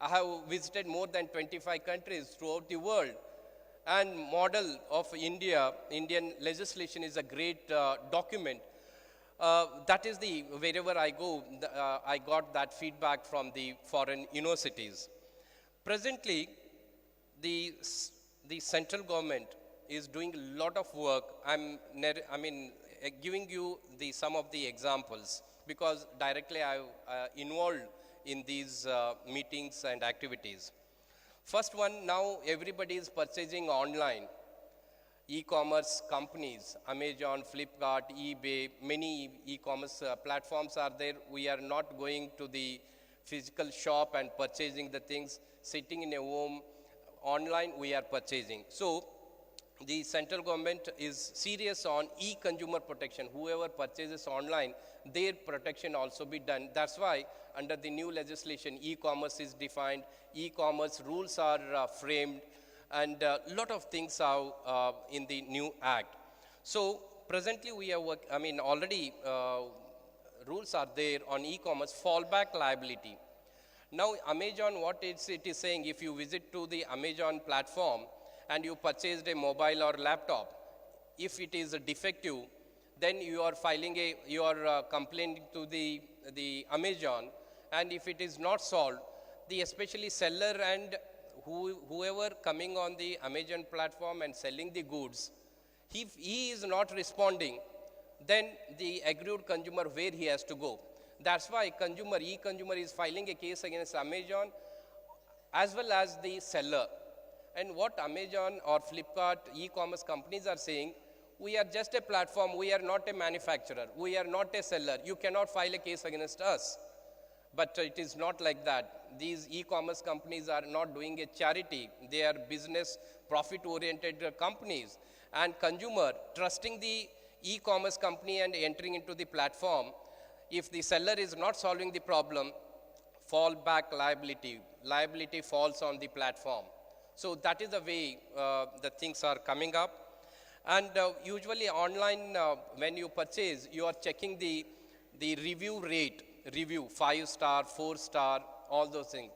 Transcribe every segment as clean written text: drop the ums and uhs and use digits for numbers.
I have visited more than 25 countries throughout the world. And model of India, Indian legislation is a great document. That is the, wherever I go, I got that feedback from the foreign universities. Presently, the central government is doing a lot of work. Giving you some of the examples because directly I involved in these meetings and activities. First one, now everybody is purchasing online. E-commerce companies, Amazon, Flipkart, eBay, many e-commerce platforms are there. We are not going to the physical shop and purchasing the things, sitting in a home, online we are purchasing. So the central government is serious on e-consumer protection. Whoever purchases online, their protection also be done. That's why under the new legislation, e-commerce is defined, e-commerce rules are framed, and a lot of things are in the new act. So presently we are already rules are there on e-commerce fallback liability. Now Amazon, what it is saying, if you visit to the Amazon platform and you purchased a mobile or laptop, if it is defective, then you are filing you are complaining to the Amazon, and if it is not solved, the especially seller and whoever coming on the Amazon platform and selling the goods, if he is not responding, then the aggrieved consumer, where he has to go. That's why e-consumer is filing a case against Amazon as well as the seller. And what Amazon or Flipkart e-commerce companies are saying, we are just a platform, we are not a manufacturer, we are not a seller, you cannot file a case against us. But it is not like that. These e-commerce companies are not doing a charity, they are business profit-oriented companies. And consumer trusting the e-commerce company and entering into the platform, if the seller is not solving the problem, fallback liability falls on the platform. So that is the way the things are coming up. And usually online, when you purchase, you are checking the review rate, 5-star, 4-star, all those things.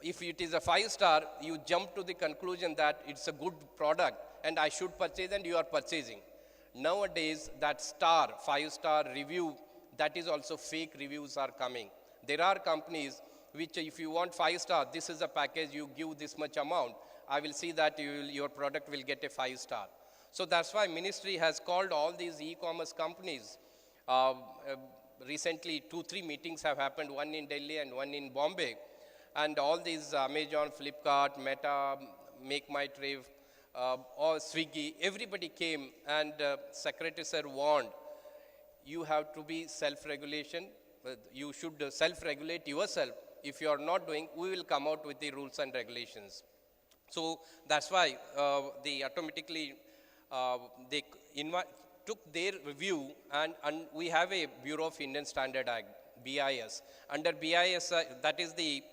If it is a 5-star, you jump to the conclusion that it's a good product and I should purchase, and you are purchasing. Nowadays, that 5-star review, that is also fake reviews are coming. There are companies which, if you want 5-star, this is a package, you give this much amount, I will see that your product will get a 5-star. So that's why ministry has called all these e-commerce companies. Recently, 2-3 meetings have happened, one in Delhi and one in Bombay. And all these Amazon, Flipkart, Meta, Make My Trip, or Swiggy, everybody came, and Secretary Sir warned, you have to be self-regulation. You should self-regulate yourself. If you are not doing, we will come out with the rules and regulations. So that's why they automatically took their review, and we have a Bureau of Indian Standard Act, BIS. Under BIS, that is the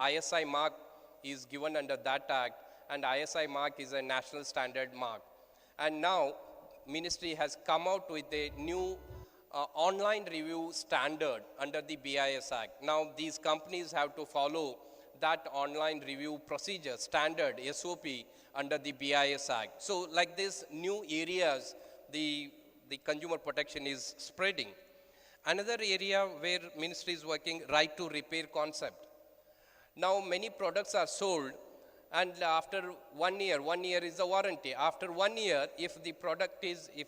ISI mark is given under that act, and ISI mark is a national standard mark. And now ministry has come out with a new online review standard under the BIS Act. Now these companies have to follow that online review procedure, standard, SOP under the BIS Act. So like this new areas, the consumer protection is spreading. Another area where ministry is working, right to repair concept. Now many products are sold, and after 1 year is the warranty. After 1 year, if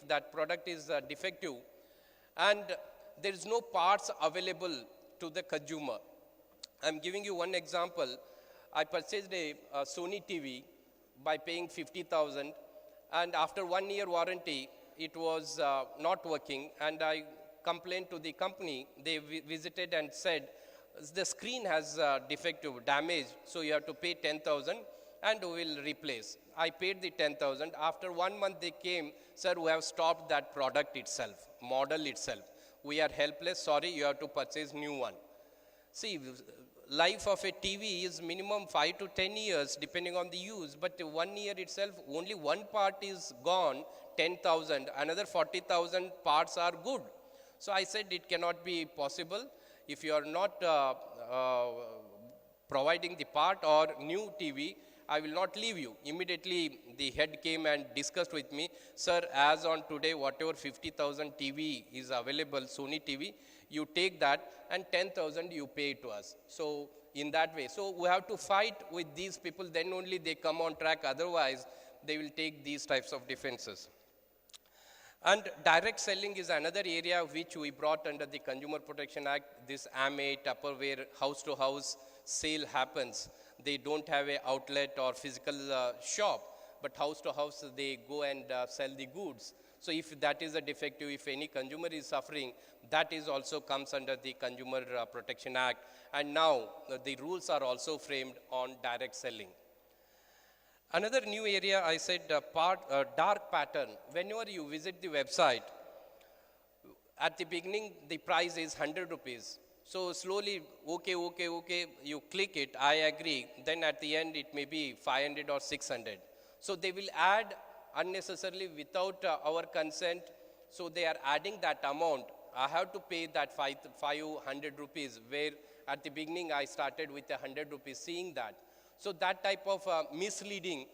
that product is defective, and there is no parts available to the consumer. I'm giving you one example. I purchased a Sony TV by paying 50,000, and after 1 year warranty, it was not working, and I complained to the company. They visited and said, the screen has defective, damage, so you have to pay 10,000 and we will replace. I paid the 10,000. After 1 month they came, sir, we have stopped that product itself, model itself. We are helpless, sorry, you have to purchase new one. See, life of a TV is minimum 5 to 10 years depending on the use, but 1 year itself, only one part is gone, 10,000, another 40,000 parts are good. So I said it cannot be possible. If you are not providing the part or new TV, I will not leave you. Immediately, the head came and discussed with me, sir, as on today, whatever 50,000 TV is available, Sony TV, you take that and 10,000 you pay to us. So in that way, so we have to fight with these people, then only they come on track, otherwise they will take these types of defenses. And direct selling is another area which we brought under the Consumer Protection Act. This AMA, Tupperware, house-to-house sale happens. They don't have an outlet or physical shop, but house-to-house they go and sell the goods. So if that is a defective, if any consumer is suffering, that is also comes under the Consumer Protection Act. And now the rules are also framed on direct selling. Another new area, I said, dark pattern. Whenever you visit the website, at the beginning, the price is 100 rupees. So slowly, okay, you click it, I agree. Then at the end, it may be 500 or 600. So they will add unnecessarily without our consent. So they are adding that amount. I have to pay that 500 rupees, where at the beginning, I started with 100 rupees, seeing that. So that type of misleading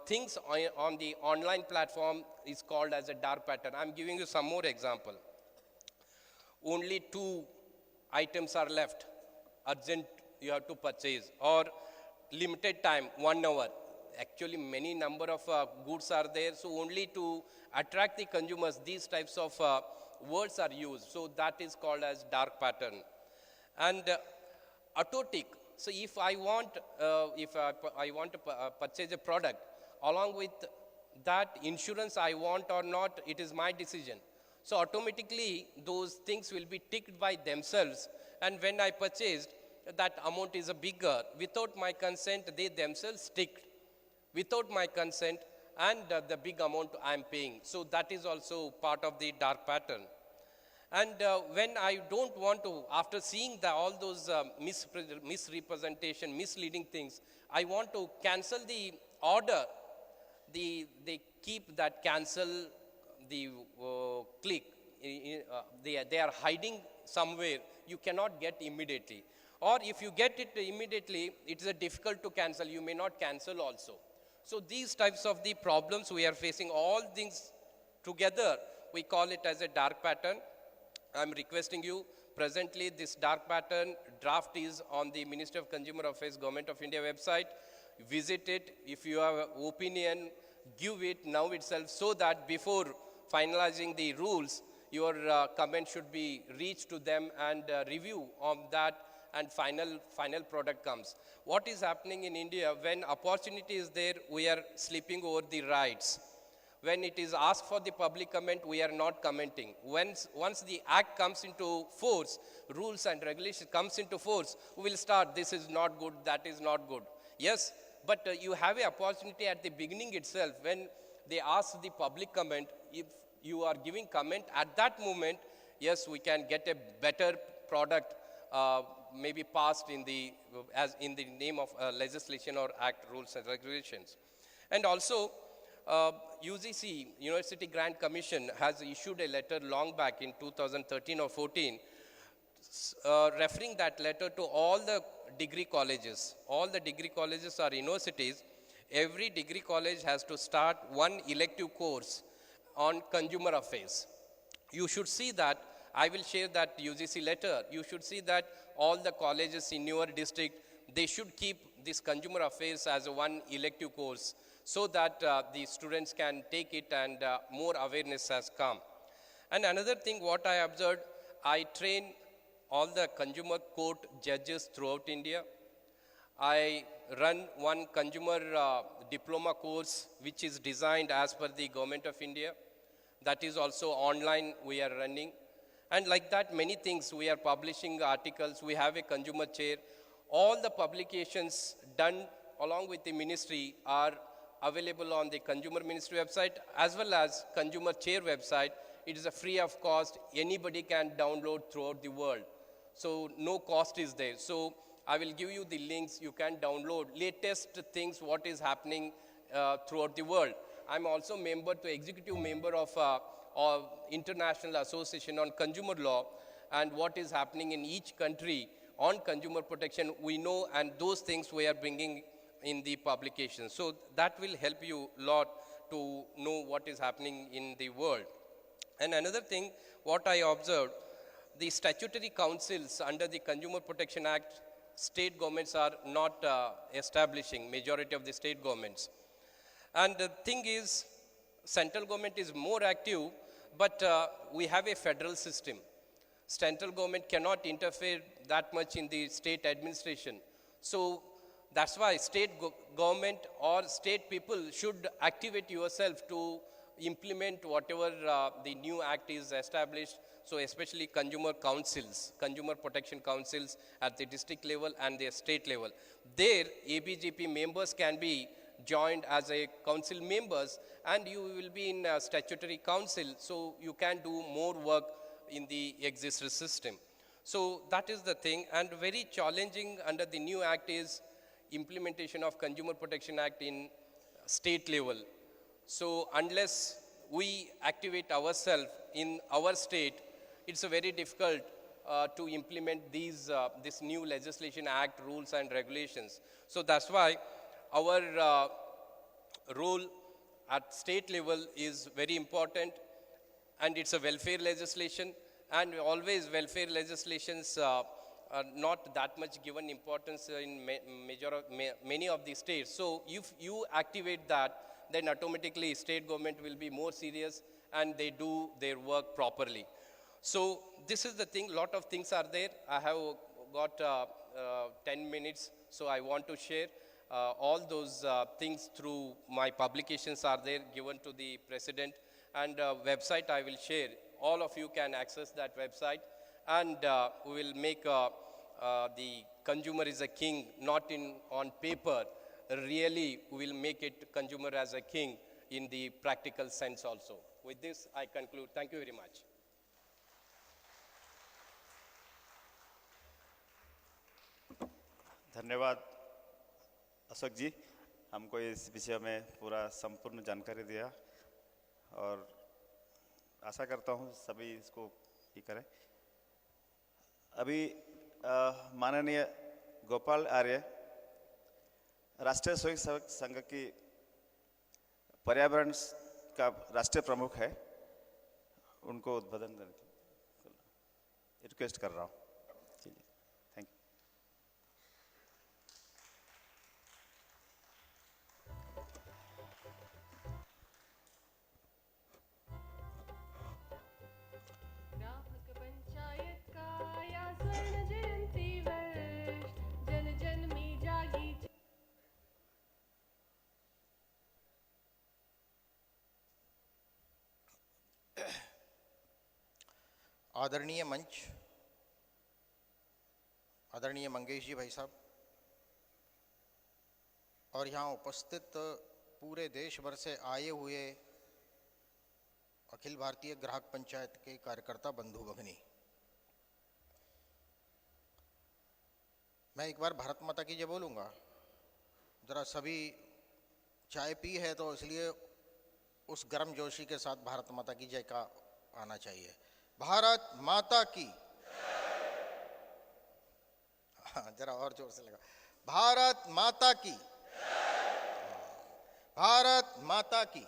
things on the online platform is called as a dark pattern. I'm giving you some more example. Only 2 items are left, urgent you have to purchase, or limited time, 1 hour. Actually, many number of goods are there, so only to attract the consumers, these types of words are used. So that is called as dark pattern. And autotic. So if I want, to purchase a product, along with that insurance I want or not, it is my decision. So automatically those things will be ticked by themselves. And when I purchased, that amount is a bigger. Without my consent, they themselves ticked. Without my consent, and the big amount I am paying. So that is also part of the dark pattern. And when I don't want to, after seeing all those misrepresentation, misleading things, I want to cancel the order. They keep that cancel the click. They are hiding somewhere. You cannot get immediately. Or if you get it immediately, it is difficult to cancel. You may not cancel also. So these types of the problems we are facing, all things together, we call it as a dark pattern. I'm requesting you, presently this dark pattern draft is on the Ministry of Consumer Affairs, Government of India website. Visit it. If you have an opinion, give it now itself, so that before finalizing the rules, your comment should be reached to them and review on that, and final product comes. What is happening in India, when opportunity is there, we are sleeping over the rights. When it is asked for the public comment, we are not commenting. Once the act comes into force, rules and regulations comes into force, we will start, this is not good, that is not good. Yes, but you have an opportunity at the beginning itself. When they ask the public comment, if you are giving comment at that moment, yes, we can get a better product maybe passed in the name of legislation or act, rules and regulations. And also, UGC, University Grant Commission, has issued a letter long back in 2013 or 14, referring that letter to all the degree colleges. All the degree colleges are universities. Every degree college has to start one elective course on consumer affairs. You should see that. I will share that UGC letter. You should see that all the colleges in your district, they should keep this consumer affairs as a one elective course, so that the students can take it and more awareness has come. And another thing what I observed, I train all the consumer court judges throughout India. I run one consumer diploma course which is designed as per the Government of India. That is also online we are running. And like that, many things, we are publishing articles, we have a consumer chair. All the publications done along with the ministry are available on the Consumer Ministry website as well as Consumer Chair website. It is a free of cost. Anybody can download throughout the world. So no cost is there. So I will give you the links. You can download latest things, what is happening throughout the world. I'm also executive member of International Association on Consumer Law, and what is happening in each country, on consumer protection we know, and those things we are bringing in the publication. So that will help you a lot to know what is happening in the world. And another thing, what I observed, the statutory councils under the Consumer Protection Act, state governments are not establishing, majority of the state governments. And the thing is, central government is more active, but we have a federal system. Central government cannot interfere that much in the state administration. So that's why state government or state people should activate yourself to implement whatever the new act is established. So especially consumer councils, consumer protection councils at the district level and the state level. There, ABGP members can be joined as a council members, and you will be in a statutory council, so you can do more work in the existing system. So that is the thing, and very challenging under the new act is implementation of Consumer Protection Act in state level. So unless we activate ourselves in our state, it's a very difficult to implement these this new legislation, act, rules and regulations. So that's why our role at state level is very important, and it's a welfare legislation, and always welfare legislations are not that much given importance in many of the states. So if you activate that, then automatically state government will be more serious and they do their work properly. So this is the thing, lot of things are there. I have got 10 minutes, so I want to share all those things through my publications are there given to the president, and website I will share. All of you can access that website, and we will make the consumer is a king, not on paper. Really, we will make it consumer as a king in the practical sense also. With this, I conclude. Thank you very much. धन्यवाद अशोक जी, हमको इस विषय में पूरा संपूर्ण जानकारी दिया, और आशा करता हूँ सभी इसको ये करें। अभी माननीय गोपाल आर्य, राष्ट्रीय स्वयं सेवक संघ की पर्यावरण का राष्ट्रीय प्रमुख है, उनको उद्बोधन करने की रिक्वेस्ट कर रहा हूँ। Thank you. आदरणीय मंच, आदरणीय मंगेश जी भाई साहब, और यहाँ उपस्थित पूरे देश भर से आए हुए अखिल भारतीय ग्राहक पंचायत के कार्यकर्ता बंधु भगिनी, मैं एक बार भारत माता की जय बोलूँगा। जरा सभी चाय पी है तो इसलिए उस गर्म जोशी के साथ भारत माता की जय का आना चाहिए। भारत माता की, जरा और जोर से लगा, भारत माता की, भारत माता की।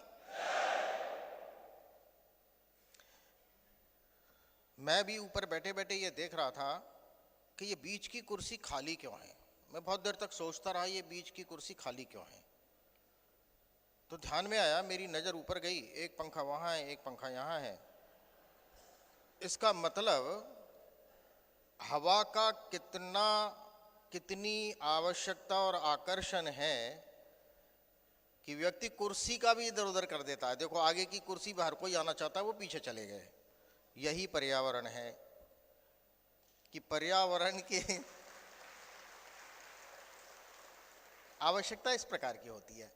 मैं भी ऊपर बैठे बैठे ये देख रहा था कि ये बीच की कुर्सी खाली क्यों है। मैं बहुत देर तक सोचता रहा ये बीच की कुर्सी खाली क्यों है। तो ध्यान में आया, मेरी नज़र ऊपर गई, एक पंखा वहाँ है, एक पंखा यहाँ है। इसका मतलब हवा का कितनी आवश्यकता और आकर्षण है कि व्यक्ति कुर्सी का भी इधर उधर कर देता है। देखो आगे की कुर्सी बाहर कोई आना चाहता है, वो पीछे चले गए। यही पर्यावरण है कि पर्यावरण की आवश्यकता इस प्रकार की होती है।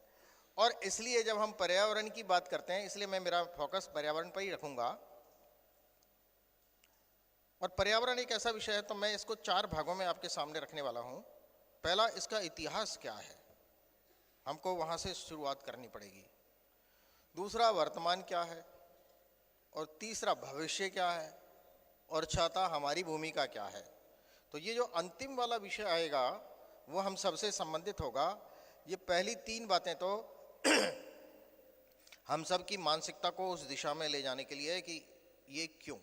और इसलिए जब हम पर्यावरण की बात करते हैं, इसलिए मैं मेरा फोकस पर्यावरण पर ही रखूंगा। और पर्यावरण एक ऐसा विषय है, तो मैं इसको 4 भागों में आपके सामने रखने वाला हूं। पहला, इसका इतिहास क्या है, हमको वहां से शुरुआत करनी पड़ेगी। दूसरा, वर्तमान क्या है, और तीसरा, भविष्य क्या है, और चौथा, हमारी भूमिका क्या है। तो ये जो अंतिम वाला विषय आएगा वो हम सबसे संबंधित होगा। ये पहली 3 बातें तो हम सब की मानसिकता को उस दिशा में ले जाने के लिए है कि ये क्यों।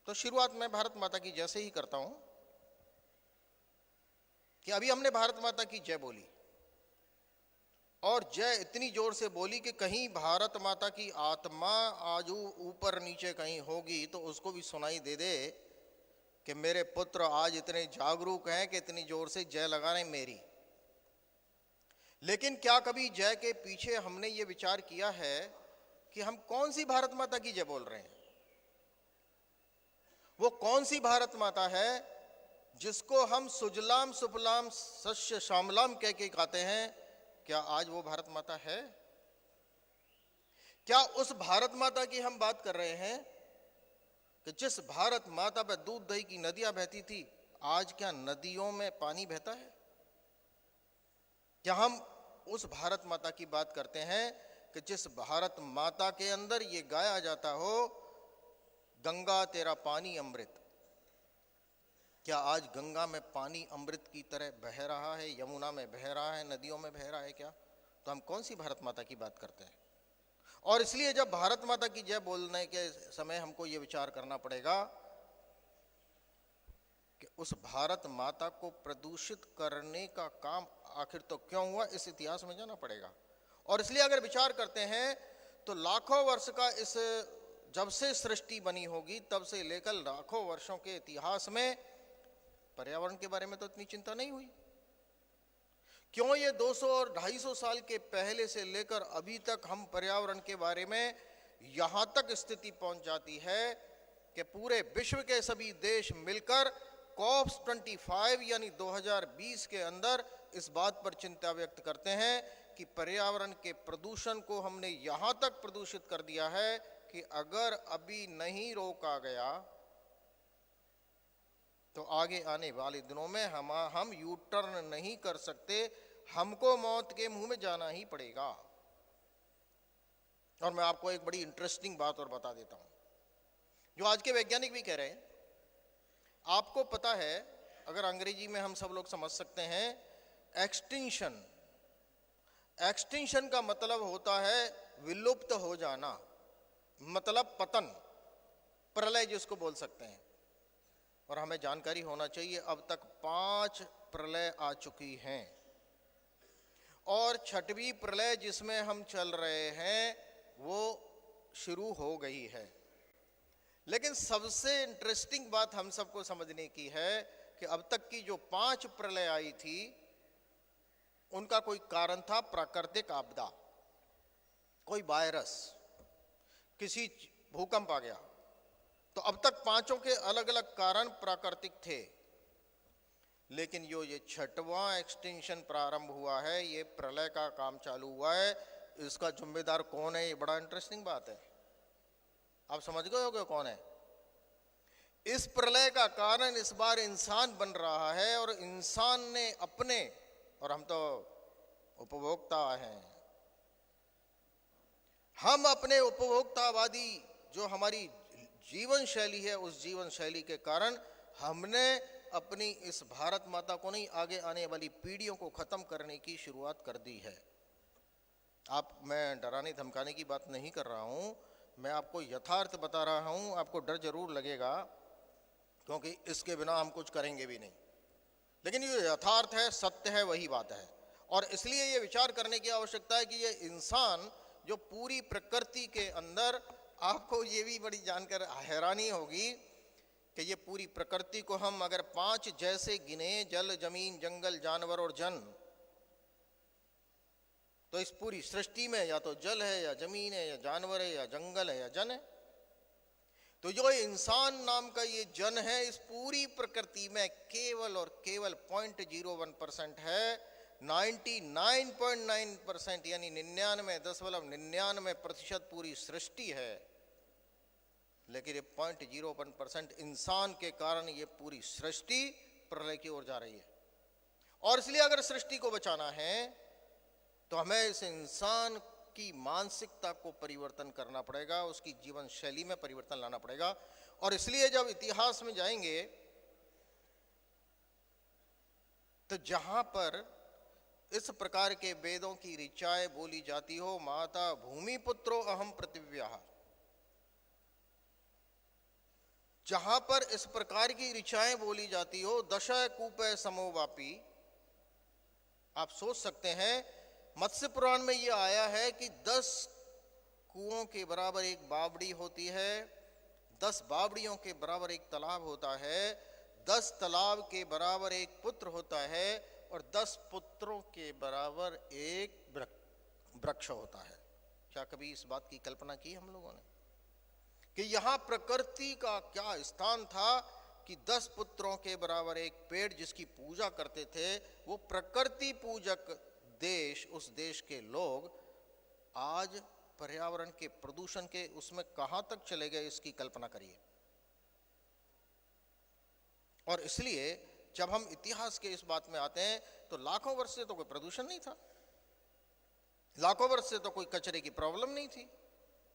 तो शुरुआत मैं भारत माता की जय से ही करता हूं कि अभी हमने भारत माता की जय बोली और जय इतनी जोर से बोली कि कहीं भारत माता की आत्मा आज ऊपर नीचे कहीं होगी तो उसको भी सुनाई दे दे कि मेरे पुत्र आज इतने जागरूक हैं कि इतनी जोर से जय लगा रहे मेरी। लेकिन क्या कभी जय के पीछे हमने ये विचार किया है कि हम कौन सी भारत माता की जय बोल रहे हैं? वो कौन सी भारत माता है जिसको हम सुजलाम सुफलाम सस्य श्यामलाम कह के गाते हैं? क्या आज वो भारत माता है? क्या उस भारत माता की हम बात कर रहे हैं कि जिस भारत माता पे दूध दही की नदियां बहती थी, आज क्या नदियों में पानी बहता है? क्या हम उस भारत माता की बात करते हैं कि जिस भारत माता के अंदर ये गाया जाता हो, गंगा तेरा पानी अमृत? क्या आज गंगा में पानी अमृत की तरह बह रहा है, यमुना में बह रहा है, नदियों में बह रहा है क्या? तो हम कौन सी भारत माता की बात करते हैं? और इसलिए जब भारत माता की जय बोलने के समय हमको ये विचार करना पड़ेगा कि उस भारत माता को प्रदूषित करने का काम आखिर तो क्यों हुआ, इस इतिहास में जाना पड़ेगा। और इसलिए अगर विचार करते हैं तो लाखों वर्ष का इस जब से सृष्टि बनी होगी तब से लेकर लाखों वर्षों के इतिहास में पर्यावरण के बारे में तो इतनी चिंता नहीं हुई। क्यों ये 200 और 250 साल के पहले से लेकर अभी तक हम पर्यावरण के बारे में यहां तक स्थिति पहुंच जाती है कि पूरे विश्व के सभी देश मिलकर COP25 यानी 2020 के अंदर इस बात पर चिंता व्यक्त करते हैं कि पर्यावरण के प्रदूषण को हमने यहां तक प्रदूषित कर दिया है कि अगर अभी नहीं रोका गया तो आगे आने वाले दिनों में हम यू टर्न नहीं कर सकते, हमको मौत के मुंह में जाना ही पड़ेगा। और मैं आपको एक बड़ी इंटरेस्टिंग बात और बता देता हूं जो आज के वैज्ञानिक भी कह रहे हैं। आपको पता है, अगर अंग्रेजी में हम सब लोग समझ सकते हैं, एक्सटिंक्शन। एक्सटिंक्शन का मतलब होता है विलुप्त हो जाना, मतलब पतन, प्रलय जिसको बोल सकते हैं। और हमें जानकारी होना चाहिए अब तक 5 प्रलय आ चुकी हैं और 6वीं प्रलय जिसमें हम चल रहे हैं वो शुरू हो गई है। लेकिन सबसे इंटरेस्टिंग बात हम सबको समझने की है कि अब तक की जो 5 प्रलय आई थी उनका कोई कारण था प्राकृतिक आपदा, कोई वायरस, किसी भूकंप आ गया। तो अब तक 5 के अलग अलग कारण प्राकृतिक थे। लेकिन ये 6वां एक्सटिंक्शन प्रारंभ हुआ है, ये प्रलय का काम चालू हुआ है, इसका जिम्मेदार कौन है? ये बड़ा इंटरेस्टिंग बात है। आप समझ गए होगे कौन है? इस प्रलय का कारण इस बार इंसान बन रहा है और इंसान ने अपने, और हम तो उपभोक्ता हैं, हम अपने उपभोक्तावादी जो हमारी जीवन शैली है, उस जीवन शैली के कारण हमने अपनी इस भारत माता को नहीं, आगे आने वाली पीढ़ियों को खत्म करने की शुरुआत कर दी है। मैं डराने धमकाने की बात नहीं कर रहा हूं, मैं आपको यथार्थ बता रहा हूं। आपको डर जरूर लगेगा क्योंकि इसके बिना हम कुछ करेंगे भी नहीं, लेकिन ये यथार्थ है, सत्य है, वही बात है। और इसलिए ये विचार करने की आवश्यकता है कि ये इंसान जो पूरी प्रकृति के अंदर, आपको ये भी बड़ी जानकर हैरानी होगी कि ये पूरी प्रकृति को हम अगर 5 जैसे गिने, जल, जमीन, जंगल, जानवर और जन, तो इस पूरी सृष्टि में या तो जल है या जमीन है या जानवर है या जंगल है या जन है। तो जो इंसान नाम का ये जन है, इस पूरी प्रकृति में केवल और केवल 0.01% है। 99.9% यानी 99.99% पूरी सृष्टि है। लेकिन ये 0.01% इंसान के कारण ये पूरी सृष्टि प्रलय की ओर जा रही है। और इसलिए अगर सृष्टि को बचाना है तो हमें इस इंसान की मानसिकता को परिवर्तन करना पड़ेगा, उसकी जीवन शैली में परिवर्तन लाना पड़ेगा। और इसलिए जब इतिहास में जाएंगे तो जहां पर इस प्रकार के वेदों की ऋचाएं बोली जाती हो, माता भूमि पुत्रो अहम पृथिव्याः, जहां पर इस प्रकार की ऋचाएं बोली जाती हो, दश कूपे समोवापी, आप सोच सकते हैं मत्स्य पुराण में यह आया है कि 10 कुओं के बराबर एक बावड़ी होती है, 10 बावड़ियों के बराबर एक तालाब होता है, 10 तालाब के बराबर एक पुत्र होता है और 10 पुत्रों के बराबर एक वृक्ष होता है। क्या कभी इस बात की कल्पना की हम लोगों ने कि यहां प्रकृति का क्या स्थान था कि 10 पुत्रों के बराबर एक पेड़ जिसकी पूजा करते थे, वो प्रकृति पूजक देश, उस देश के लोग आज पर्यावरण के प्रदूषण के उसमें कहां तक चले गए, इसकी कल्पना करिए। और इसलिए जब हम इतिहास के इस बात में आते हैं तो लाखों वर्ष से तो कोई प्रदूषण नहीं था, लाखों वर्ष से तो कोई कचरे की प्रॉब्लम नहीं थी,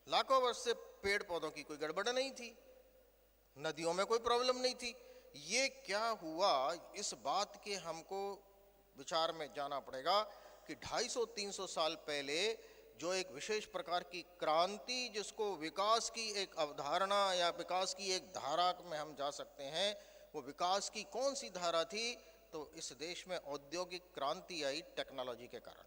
लाखों वर्ष से पेड़ पौधों की कोई गड़बड़ नहीं थी, नदियों में कोई प्रॉब्लम नहीं थी। ये क्या हुआ, इस बात के हमको विचार में जाना पड़ेगा कि 250-300 साल पहले जो एक विशेष प्रकार की क्रांति, जिसको विकास की एक अवधारणा या विकास की एक धारा में हम जा सकते हैं, वो विकास की कौन सी धारा थी? तो इस देश में औद्योगिक क्रांति आई टेक्नोलॉजी के कारण।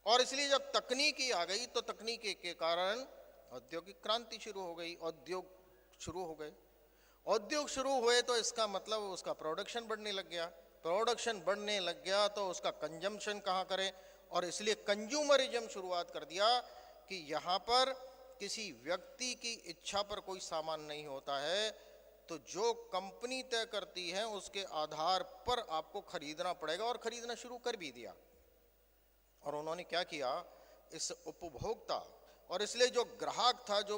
और इसलिए जब तकनीकी आ गई तो तकनीकी के कारण औद्योगिक क्रांति शुरू हो गई, उद्योग शुरू हो गए। उद्योग शुरू हुए तो इसका मतलब उसका प्रोडक्शन बढ़ने लग गया, प्रोडक्शन बढ़ने लग गया तो उसका कंजम्पशन कहाँ करें, और इसलिए कंज्यूमरिज्म शुरुआत कर दिया कि यहाँ पर किसी व्यक्ति की इच्छा पर कोई सामान नहीं होता है, तो जो कंपनी तय करती है उसके आधार पर आपको खरीदना पड़ेगा, और खरीदना शुरू कर भी दिया। और उन्होंने क्या किया, इस उपभोक्ता, और इसलिए जो ग्राहक था, जो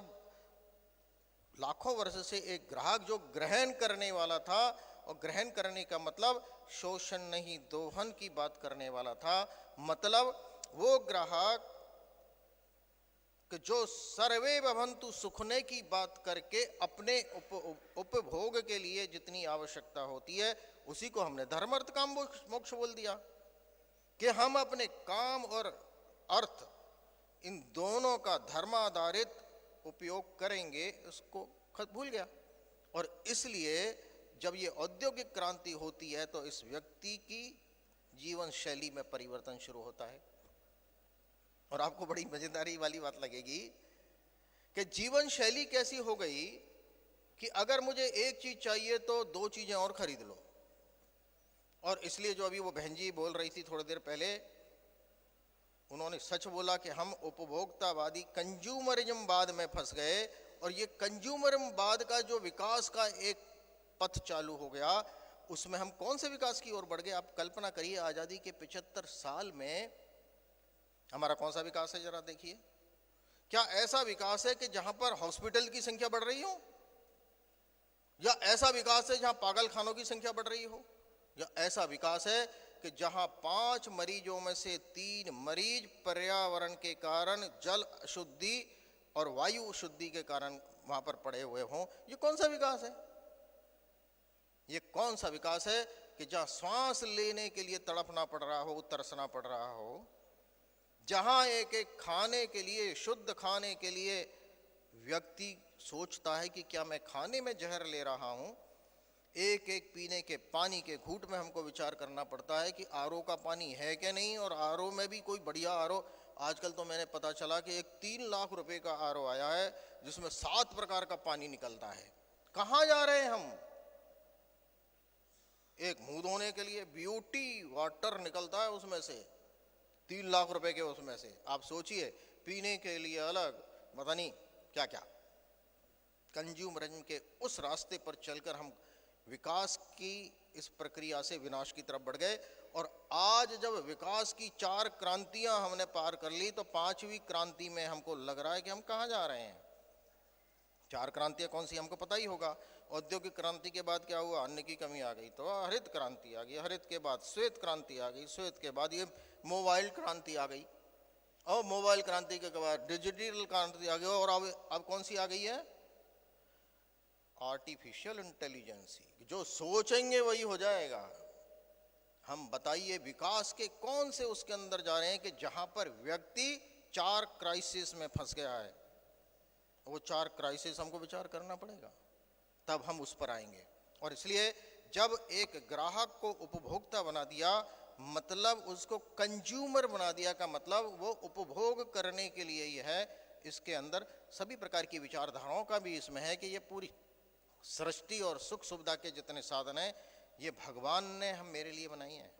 लाखों वर्ष से एक ग्राहक जो ग्रहण करने वाला था, और ग्रहण करने का मतलब शोषण नहीं दोहन की बात करने वाला था, मतलब वो ग्राहक जो सर्वे भवन्तु सुखने की बात करके अपने उपभोग के लिए जितनी आवश्यकता होती है उसी को हमने धर्म अर्थ काम मोक्ष बोल दिया कि हम अपने काम और अर्थ इन दोनों का धर्माधारित उपयोग करेंगे, इसको भूल गया। और इसलिए जब ये औद्योगिक क्रांति होती है तो इस व्यक्ति की जीवन शैली में परिवर्तन शुरू होता है। और आपको बड़ी मजेदारी वाली बात लगेगी कि जीवन शैली कैसी हो गई कि अगर मुझे एक चीज चाहिए तो 2 चीजें और खरीद लो। और इसलिए जो अभी वो बहन जी बोल रही थी थोड़ी देर पहले, उन्होंने सच बोला कि हम उपभोक्तावादी कंज्यूमरिज्म बाद में फंस गए, और ये कंज्यूमरिज्म बाद का जो विकास का एक पथ चालू हो गया, उसमें हम कौन से विकास की ओर बढ़ गए। आप कल्पना करिए, आजादी के 75 साल में हमारा कौन सा विकास है, जरा देखिए। क्या ऐसा विकास है कि जहां पर हॉस्पिटल की संख्या बढ़ रही हो, या ऐसा विकास है जहां पागल खानों की संख्या बढ़ रही हो, या ऐसा विकास है कि जहां 5 मरीजों में से 3 मरीज पर्यावरण के कारण, जल अशुद्धि और वायु अशुद्धि के कारण वहां पर पड़े हुए हों? ये कौन सा विकास है? ये कौन सा विकास है कि जहां श्वास लेने के लिए तड़पना पड़ रहा हो, तरसना पड़ रहा हो, जहां एक एक खाने के लिए, शुद्ध खाने के लिए व्यक्ति सोचता है कि क्या मैं खाने में जहर ले रहा हूं, एक एक पीने के पानी के घूंट में हमको विचार करना पड़ता है कि आरओ का पानी है क्या नहीं, और आरओ में भी कोई बढ़िया आरओ। आजकल तो मैंने पता चला कि एक 3 लाख रुपए का आरओ आया है जिसमें 7 प्रकार का पानी निकलता है। कहां जा रहे हैं हम? एक मुंह धोने के लिए ब्यूटी वाटर निकलता है उसमें से 3 लाख रुपए के, उसमें से आप सोचिए, पीने के लिए अलग, पता नहीं क्या क्या। कंज्यूमरिज्म के उस रास्ते पर चलकर हम विकास की इस प्रक्रिया से विनाश की तरफ बढ़ गए। और आज जब विकास की 4 क्रांतियां हमने पार कर ली, तो 5वीं क्रांति में हमको लग रहा है कि हम कहां जा रहे हैं। 4 क्रांतियां कौन सी हमको पता ही होगा। औद्योगिक क्रांति के बाद क्या हुआ? अन्न की कमी आ गई तो हरित क्रांति आ गई, हरित के बाद श्वेत क्रांति आ गई, श्वेत के बाद ये मोबाइल क्रांति आ गई, और मोबाइल क्रांति के बाद डिजिटल क्रांति आ गई, और अब कौन सी आ गई है? Artificial intelligence. जो सोचेंगे वही हो जाएगा। हम बताइए विकास के कौन से उसके अंदर जा रहे हैं कि जहां पर व्यक्ति 4 क्राइसिस में फंस गया है। वो 4 क्राइसिस हमको विचार करना पड़ेगा, तब हम उस पर आएंगे। और इसलिए जब एक ग्राहक को उपभोक्ता बना दिया, मतलब उसको कंज्यूमर बना दिया का मतलब वो उपभोग करने के लिए ही है। इसके अंदर सभी प्रकार की विचारधाराओं का भी इसमें है कि ये पूरी सृष्टि और सुख सुविधा के जितने साधन हैं ये भगवान ने हम मेरे लिए बनाई हैं,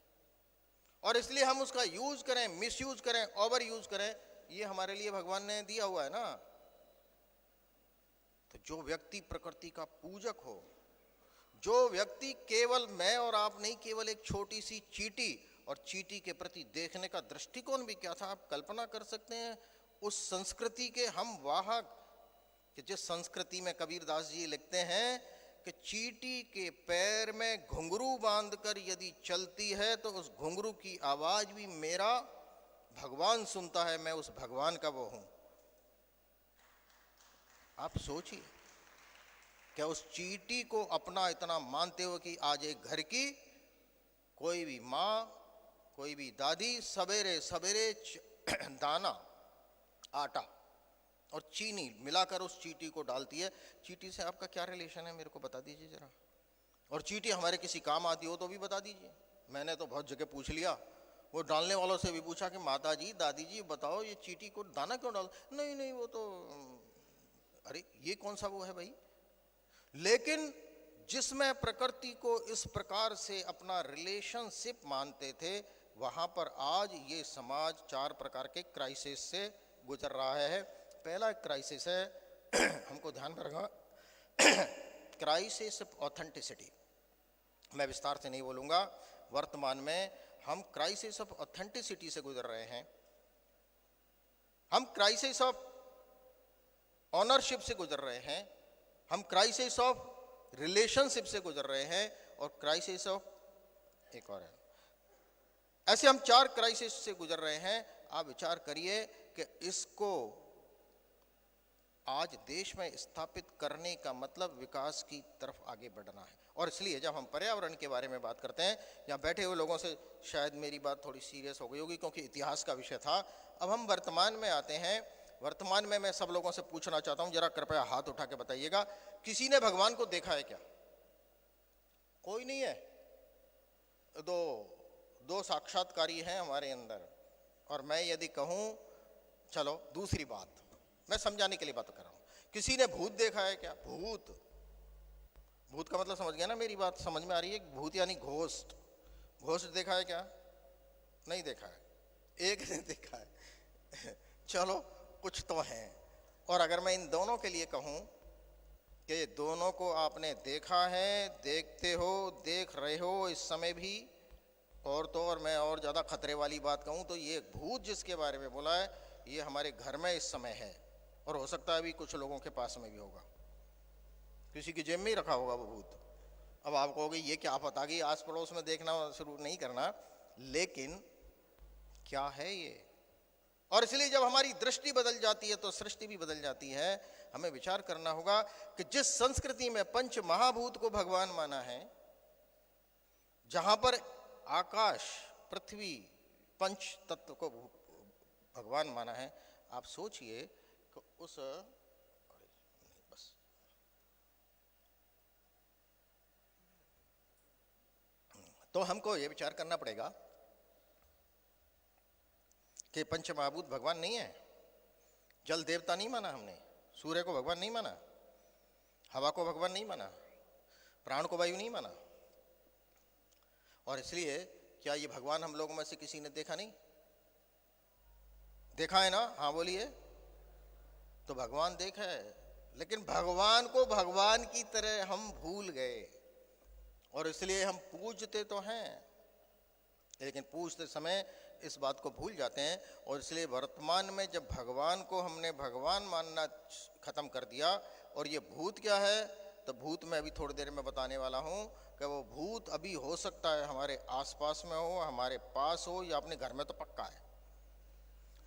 और इसलिए हम उसका यूज करें, मिसयूज करें, ओवर यूज करें, ये हमारे लिए भगवान ने दिया हुआ है ना। तो जो व्यक्ति प्रकृति का पूजक हो, जो व्यक्ति केवल मैं और आप नहीं, केवल एक छोटी सी चींटी, और चींटी के प्रति देखने का दृष्टिकोण भी क्या था आप कल्पना कर सकते हैं। उस संस्कृति के हम वाहक, कि जिस संस्कृति में कबीरदास जी लिखते हैं कि चींटी के पैर में घुंघरू बांधकर यदि चलती है तो उस घुंघरू की आवाज भी मेरा भगवान सुनता है, मैं उस भगवान का वो हूं। आप सोचिए, क्या उस चींटी को अपना इतना मानते हो कि आज एक घर की कोई भी माँ, कोई भी दादी सवेरे सवेरे दाना, आटा और चीनी मिलाकर उस चींटी को डालती है। चींटी से आपका क्या रिलेशन है, मेरे को बता दीजिए जरा। और चींटी हमारे किसी काम आती हो तो भी बता दीजिए। मैंने तो बहुत जगह पूछ लिया, वो डालने वालों से भी पूछा कि माता जी, दादी जी बताओ ये चींटी को दाना क्यों डाल, नहीं नहीं वो तो, अरे ये कौन सा वो है भाई। लेकिन जिसमें प्रकृति को इस प्रकार से अपना रिलेशनशिप मानते थे, वहां पर आज ये समाज 4 प्रकार के क्राइसिस से गुजर रहा है। पहला क्राइसिस है, हमको ध्यान में रखना, क्राइसिस ऑफ ऑथेंटिसिटी। मैं विस्तार से नहीं बोलूंगा। वर्तमान में हम क्राइसिस ऑफ ऑथेंटिसिटी से गुजर रहे हैं, हम क्राइसिस ऑफ ऑनरशिप से गुजर रहे हैं, हम क्राइसिस ऑफ रिलेशनशिप से गुजर रहे हैं, और क्राइसिस ऑफ एक और है। ऐसे हम 4 क्राइसिस से गुजर रहे हैं। आप विचार करिए कि इसको आज देश में स्थापित करने का मतलब विकास की तरफ आगे बढ़ना है। और इसलिए जब हम पर्यावरण के बारे में बात करते हैं, यहाँ बैठे हुए लोगों से शायद मेरी बात थोड़ी सीरियस हो गई होगी क्योंकि इतिहास का विषय था। अब हम वर्तमान में आते हैं। वर्तमान में मैं सब लोगों से पूछना चाहता हूं, जरा कृपया हाथ उठा के बताइएगा, किसी ने भगवान को देखा है क्या? कोई नहीं है। दो साक्षात्कारी हैं हमारे अंदर। और मैं यदि कहूं, चलो दूसरी बात मैं समझाने के लिए बात कर रहा हूं, किसी ने भूत देखा है क्या? भूत का मतलब समझ गया ना, मेरी बात समझ में आ रही है? भूत यानी घोस्ट। घोस्ट देखा है क्या? नहीं देखा है, एक ने देखा है। चलो कुछ तो हैं। और अगर मैं इन दोनों के लिए कहूं कि दोनों को आपने देखा है, देखते हो, देख रहे हो इस समय भी, और तो और मैं और ज़्यादा खतरे वाली बात कहूं तो ये भूत जिसके बारे में बोला है, ये हमारे घर में इस समय है, और हो सकता है अभी कुछ लोगों के पास में भी होगा, किसी की जेब में ही रखा होगा वो भूत। अब आप कहोगे ये क्या आफत आ गई, आस पड़ोस में देखना शुरू नहीं करना, लेकिन क्या है ये? और इसलिए जब हमारी दृष्टि बदल जाती है तो सृष्टि भी बदल जाती है। हमें विचार करना होगा कि जिस संस्कृति में पंच महाभूत को भगवान माना है, जहां पर आकाश, पृथ्वी, पंच तत्व को भगवान माना है, आप सोचिए कि उस बस तो हमको ये विचार करना पड़ेगा कि पंच महाभूत भगवान नहीं है। जल देवता नहीं माना हमने, सूर्य को भगवान नहीं माना, हवा को भगवान नहीं माना, प्राण को वायु नहीं माना। और इसलिए क्या ये भगवान हम लोगों में से किसी ने देखा नहीं? देखा है ना? हाँ बोलिए। तो भगवान देखा है, लेकिन भगवान को भगवान की तरह हम भूल गए, और इसलिए हम पूजते तो हैं लेकिन पूजते समय इस बात को भूल जाते हैं। और इसलिए वर्तमान में जब भगवान को हमने भगवान मानना खत्म कर दिया, और ये भूत क्या है, तो भूत मैं अभी थोड़ी देर में बताने वाला हूँ कि वो भूत अभी हो सकता है हमारे आसपास में हो, हमारे पास हो, या अपने घर में तो पक्का है।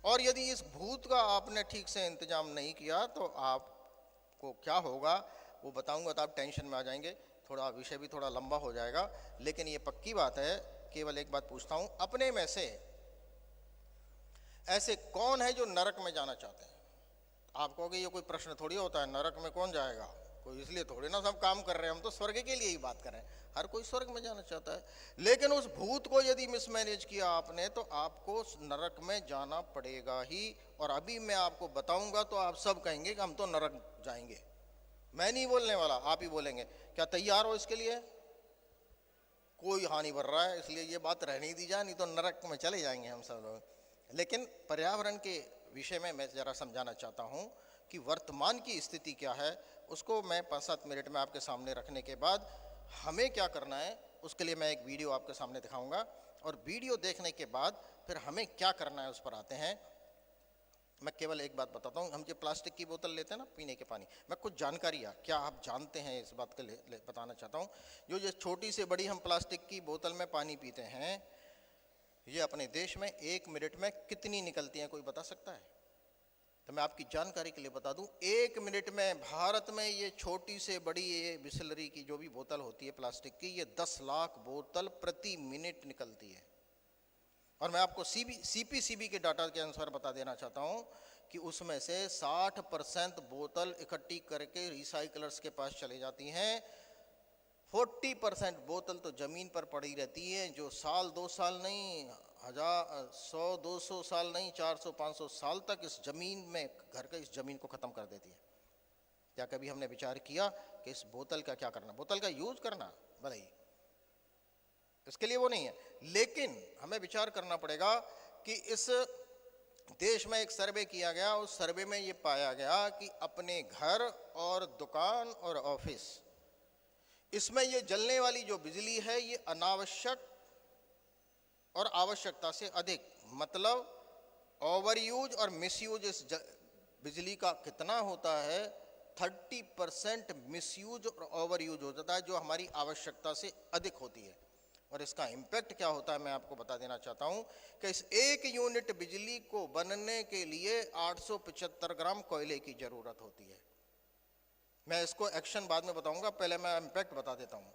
और यदि इस भूत का आपने ठीक से इंतजाम नहीं किया तो आपको क्या होगा वो बताऊंगा, तो आप टेंशन में आ जाएंगे, थोड़ा विषय भी थोड़ा लंबा हो जाएगा। लेकिन ये पक्की बात है केवल एक बात पूछता हूं, अपने में से ऐसे कौन है जो नरक में जाना चाहते हैं? आप कहोगे ये कोई प्रश्न थोड़ी होता है, नरक में कौन जाएगा? कोई इसलिए थोड़ी ना सब काम कर रहे हैं, हम तो स्वर्ग के लिए ही बात कर रहे हैं। हर कोई स्वर्ग में जाना चाहता है, लेकिन उस भूत को यदि मिसमैनेज किया आपने तो आपको नरक में जाना पड़ेगा ही। और अभी मैं आपको बताऊंगा तो आप सब कहेंगे कि हम तो नरक जाएंगे। मैं नहीं बोलने वाला, आप ही बोलेंगे। क्या तैयार हो इसके लिए? कोई हानि भर रहा है, इसलिए ये बात रहने दी जाए, नहीं तो नरक में चले जाएंगे हम सब लोग। लेकिन पर्यावरण के विषय में मैं जरा समझाना चाहता हूं कि वर्तमान की स्थिति क्या है, उसको मैं 5-7 मिनट में आपके सामने रखने के बाद हमें क्या करना है उसके लिए मैं एक वीडियो आपके सामने दिखाऊंगा, और वीडियो देखने के बाद फिर हमें क्या करना है उस पर आते हैं। मैं केवल एक बात बताता हूँ, हम जो प्लास्टिक की बोतल लेते हैं ना पीने के पानी, मैं कुछ जानकारियाँ, क्या आप जानते हैं इस बात के बताना चाहता हूँ। जो ये छोटी से बड़ी हम प्लास्टिक की बोतल में पानी पीते हैं, ये अपने देश में 1 मिनट में कितनी निकलती हैं, कोई बता सकता है? तो मैं आपकी जानकारी के लिए बता दूं, 1 मिनट में भारत में ये छोटी से बड़ी ये बिसलरी की जो भी बोतल होती है प्लास्टिक की, ये 10 लाख बोतल प्रति मिनट निकलती है। और मैं आपको सीपीसीबी के डाटा के अनुसार बता देना चाहता हूं कि उसमें से 60% बोतल इकट्ठी करके रिसाइकलर्स के पास चली जाती हैं। 40% बोतल तो जमीन पर पड़ी रहती है, जो साल 2 साल नहीं, 100-200 साल नहीं, 400-500 साल तक इस जमीन में, घर के इस जमीन को खत्म कर देती है। क्या कभी हमने विचार किया कि इस बोतल का क्या करना? बोतल का यूज करना भले ही, इसके लिए वो नहीं है, लेकिन हमें विचार करना पड़ेगा कि इस देश में एक सर्वे किया गया, उस सर्वे में ये पाया गया कि अपने घर और दुकान और ऑफिस, इसमें ये जलने वाली जो बिजली है ये अनावश्यक और आवश्यकता से अधिक, मतलब ओवर यूज और मिसयूज इस बिजली का कितना होता है? 30% मिसयूज और ओवर यूज हो जाता है, जो हमारी आवश्यकता से अधिक होती है। और इसका इम्पैक्ट क्या होता है मैं आपको बता देना चाहता हूं कि इस 1 यूनिट बिजली को बनने के लिए 875 ग्राम कोयले की जरूरत होती है। मैं इसको एक्शन बाद में बताऊंगा, पहले मैं इम्पैक्ट बता देता हूं।